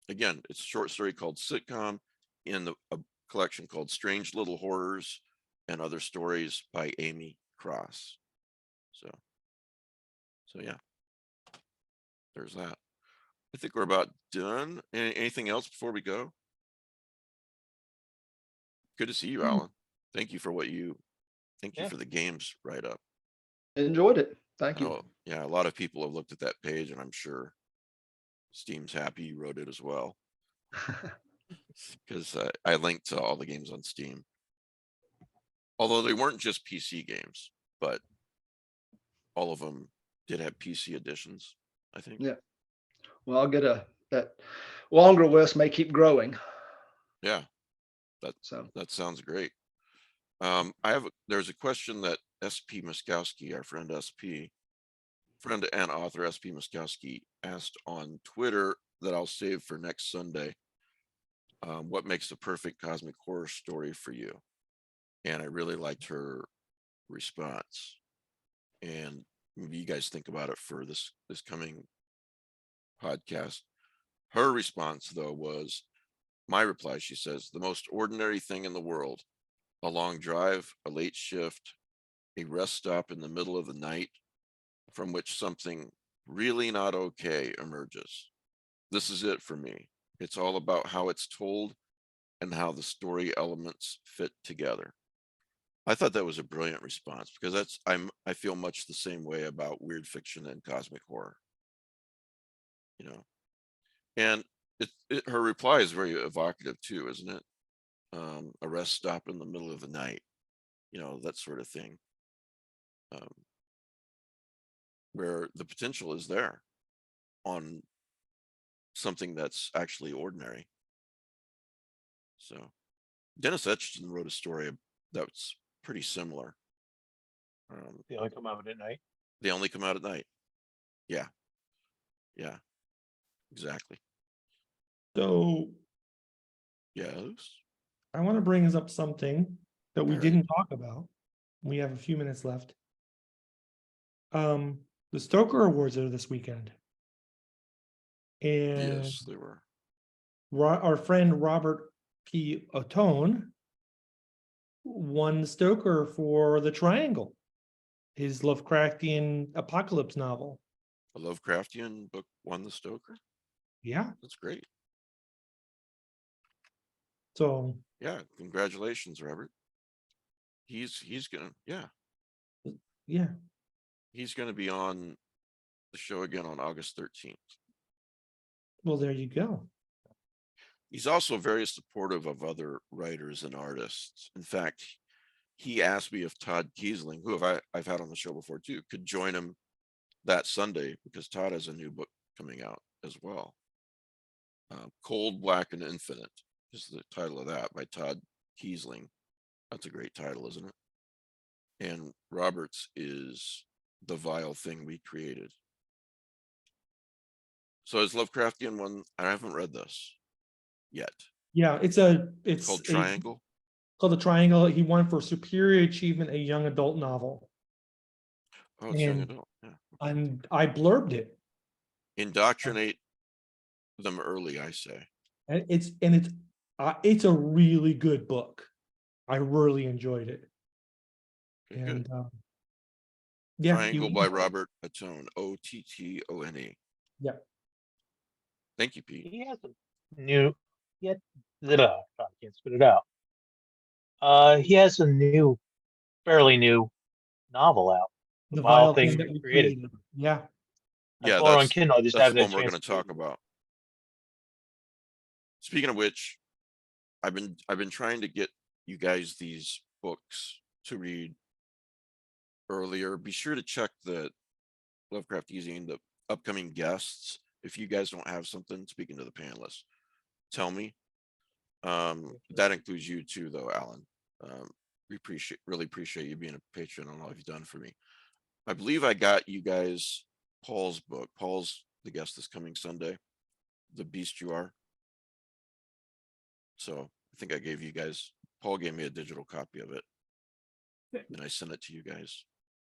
Again, it's a short story called Sitcom in a collection called Strange Little Horrors and Other Stories by Amy Cross. So yeah, there's that. I think we're about done. Anything else before we go? Good to see you, Alan. Thank you for thank you Yeah. for the games write up. Enjoyed it. Thank you. Oh, yeah, a lot of people have looked at that page, and I'm sure Steam's happy you wrote it as well, because I linked to all the games on Steam. Although they weren't just PC games, but all of them did have PC editions, I think. Yeah. Well, I'll get that longer list may keep growing. Yeah, So that sounds great. There's a question that SP Muskowski, our friend friend and author SP Muskowski, asked on Twitter that I'll save for next Sunday. What makes the perfect cosmic horror story for you? And I really liked her response. And maybe you guys think about it for this coming podcast. Her response, though, was my reply. She says, the most ordinary thing in the world, a long drive, a late shift, a rest stop in the middle of the night from which something really not okay emerges. This is it for me. It's all about how it's told and how the story elements fit together. I thought that was a brilliant response, because I feel much the same way about weird fiction and cosmic horror. And her reply is very evocative too, isn't it? A rest stop in the middle of the night, that sort of thing, where the potential is there on something that's actually ordinary. So Dennis Etchison wrote a story that's pretty similar. They only come out at night. They only come out at night. Yeah, exactly. So Yes. I want to bring us up something that we All right. didn't talk about. We have a few minutes left. The Stoker Awards are this weekend. And Yes, they were. our friend Robert P. Ottone won the Stoker for The Triangle, his Lovecraftian apocalypse novel. A Lovecraftian book won the Stoker. Yeah. That's great. So Yeah, congratulations, Robert. He's gonna he's gonna be on the show again on August 13th. well, there you go. He's also very supportive of other writers and artists. In fact, he asked me if Todd Kiesling, who I've had on the show before too, could join him that Sunday, because Todd has a new book coming out as well. Cold, Black, and Infinite is the title of that, by Todd Kiesling. That's a great title, isn't it? And Robert's is The Vile Thing We Created. So is Lovecraftian one, I haven't read this yet. Yeah, it's Called Triangle. called The Triangle. He won for Superior Achievement, a young adult novel. Oh, it's young And- adult. Yeah. And I blurbed it. Indoctrinate them early, I say. And it's a really good book. I really enjoyed it. Okay, good. And yeah, Triangle by Robert Ottone, Ottone. Yeah. Thank you, Pete. He has a new, yet, I can't spit it out. He has a new, fairly new novel out. The Vile vile thing Things that We we Created. created. Yeah. I Yeah, saw it on Kindle. I just that's haven't the had one we're a going chance to talk about. Speaking of which, I've been trying to get you guys these books to read earlier. Be sure to check the Lovecraft using the upcoming guests. If you guys don't have something, speaking to the panelists, tell me. That includes you too, though, Alan. We really appreciate you being a patron on all you've done for me. I believe I got you guys Paul's book. Paul's the guest this coming Sunday, The Beast You Are. So I think I gave you guys, Paul gave me a digital copy of it, and I sent it to you guys.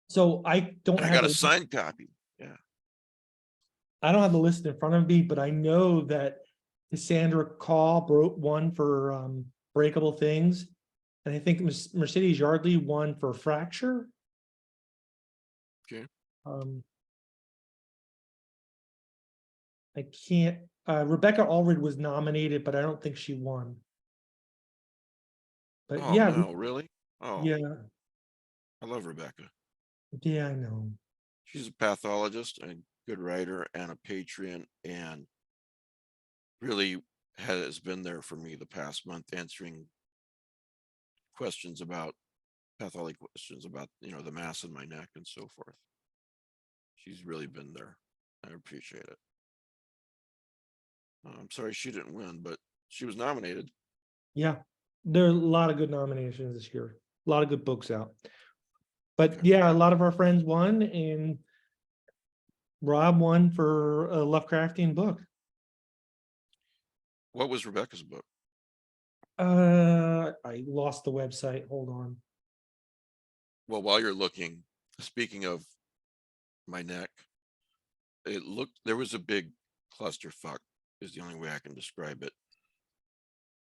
So I don't And I have got a the- signed copy. Yeah. I don't have the list in front of me, but I know that Cassandra Call wrote one for Breakable Things. And I think Mercedes Yardley won for Fracture. Okay. I can't, Rebecca Allred was nominated, but I don't think she won. But Oh, yeah, no, really? Oh, yeah, I love Rebecca. yeah, I know. She's a pathologist, a good writer, and a patron, and really has been there for me the past month, answering questions about pathology, questions about, the mass in my neck and so forth. She's really been there. I appreciate it. I'm sorry she didn't win, but she was nominated. Yeah, there are a lot of good nominations this year, a lot of good books out. But Okay. yeah, a lot of our friends won, and Rob won for a Lovecraftian book. What was Rebecca's book? I lost the website. Hold on. Well, while you're looking, speaking of my neck, there was a big clusterfuck, is the only way I can describe it.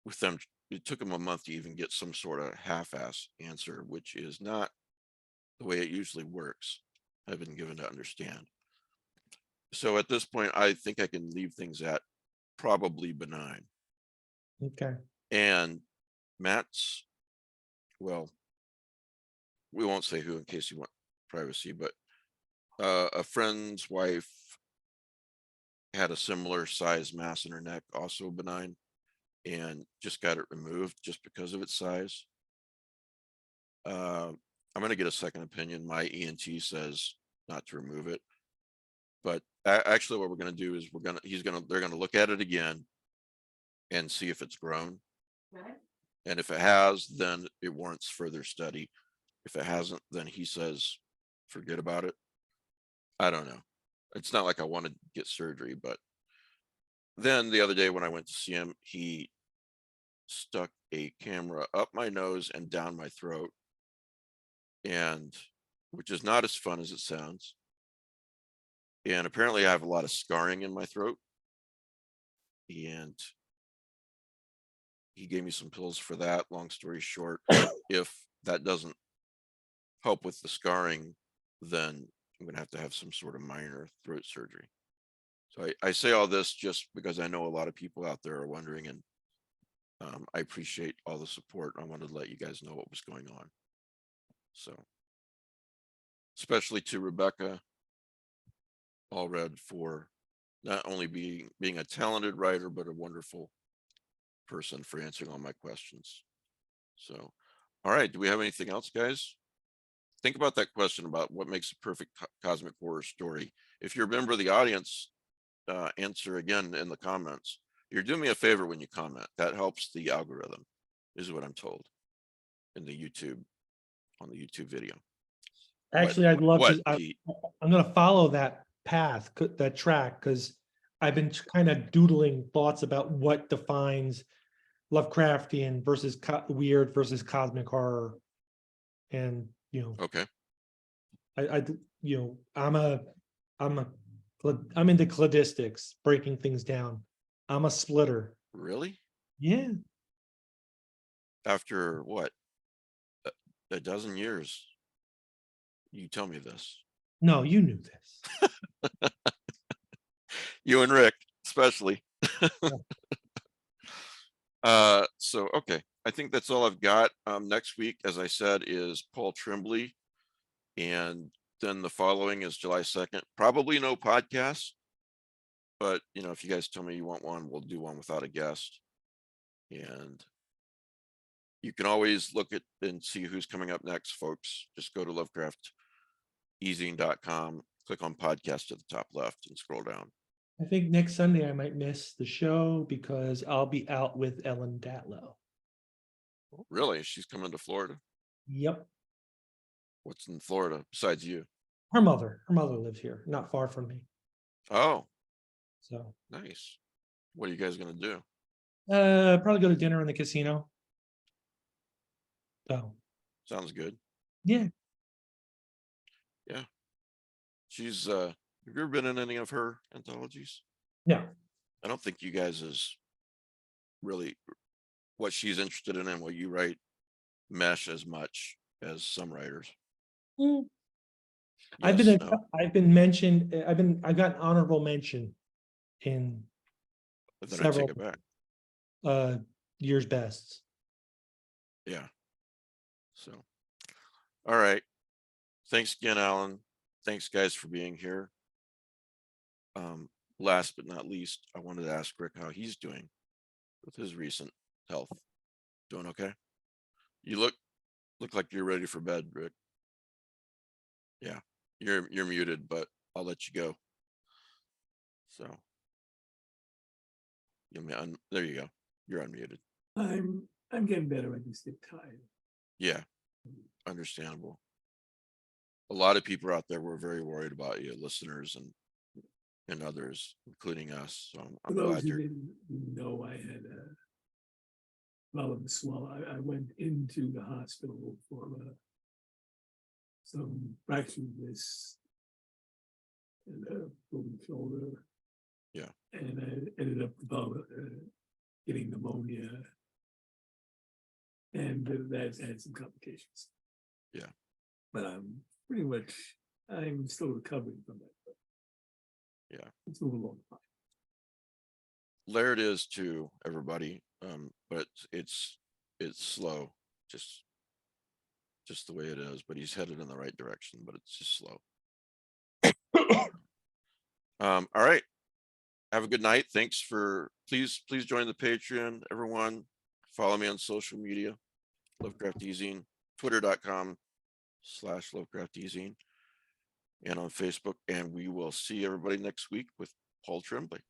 With them, it took them a month to even get some sort of half-ass answer, which is not the way it usually works. I've been given to understand. So at this point, I think I can leave things at probably benign. Okay. And Matt's, well, we won't say who in case you want privacy, but a friend's wife had a similar size mass in her neck, also benign, and just got it removed just because of its size. I'm going to get a second opinion. My ENT says not to remove it, but actually what we're going to do is they're going to look at it again and see if it's grown. Right. And if it has, then it warrants further study. If it hasn't, then he says, forget about it. I don't know. It's not like I want to get surgery, but then the other day when I went to see him, he stuck a camera up my nose and down my throat, and which is not as fun as it sounds. And apparently I have a lot of scarring in my throat, and he gave me some pills for that. Long story short, if that doesn't help with the scarring, then I'm going to have some sort of minor throat surgery. So I say all this just because I know a lot of people out there are wondering, and I appreciate all the support. I wanted to let you guys know what was going on. So, especially to Rebecca Allred for not only being a talented writer, but a wonderful person for answering all my questions. So, all right, do we have anything else, guys? Think about that question about what makes a perfect cosmic horror story. If you're a member of the audience, answer again in the comments. You're doing me a favor when you comment. That helps the algorithm, is what I'm told in the YouTube, on the YouTube video. Actually, I'd love to. Pete? I'm going to follow that path, that track, because I've been kind of doodling thoughts about what defines Lovecraftian versus weird versus cosmic horror. And, Okay. I'm into cladistics, breaking things down. I'm a splitter. Really? Yeah. After what? A dozen years? You tell me this. No, you knew this. You and Rick, especially. So, okay. I think that's all I've got. Next week, as I said, is Paul Tremblay. And then the following is July 2nd. Probably no podcast. But, if you guys tell me you want one, we'll do one without a guest. And you can always look at and see who's coming up next, folks. Just go to lovecrafteasing.com, click on podcast at the top left and scroll down. I think next Sunday I might miss the show because I'll be out with Ellen Datlow. Really? She's coming to Florida? Yep. What's in Florida besides you? Her mother lives here, not far from me. Oh, So nice. What are you guys going to do? probably go to dinner in the casino. So Sounds good. yeah. She's, have you ever been in any of her anthologies? No. I don't think you guys is really what she's interested in and what you write mesh as much as some writers. Mm. Yes, no? I've been mentioned. I got an honorable mention in But then I take several it back. year's bests. Yeah. So, all right. Thanks again, Alan. Thanks, guys, for being here. Last but not least, I wanted to ask Rick how he's doing with his recent health. Doing okay? You look like you're ready for bed, Rick. Yeah, you're muted, but I'll let you go. So, there you go. You're unmuted. I'm getting better. I just get tired. Yeah, understandable. A lot of people out there were very worried about you, listeners and others, including us. So For I'm those glad who you're. didn't know, I had a relevant swell. I went into the hospital for some fractured wrist and a broken shoulder. Yeah. And I ended up getting pneumonia, and that's had some complications. Yeah. But I'm still recovering from that. But Yeah. Let's move along. Laird is too, everybody. But it's slow, just the way it is. But he's headed in the right direction. But it's just slow. All right. Have a good night. Thanks for please join the Patreon. Everyone, follow me on social media. Lovecraft Ezine, twitter.com/Lovecraft Ezine, and on Facebook. And we will see everybody next week with Paul Tremblay.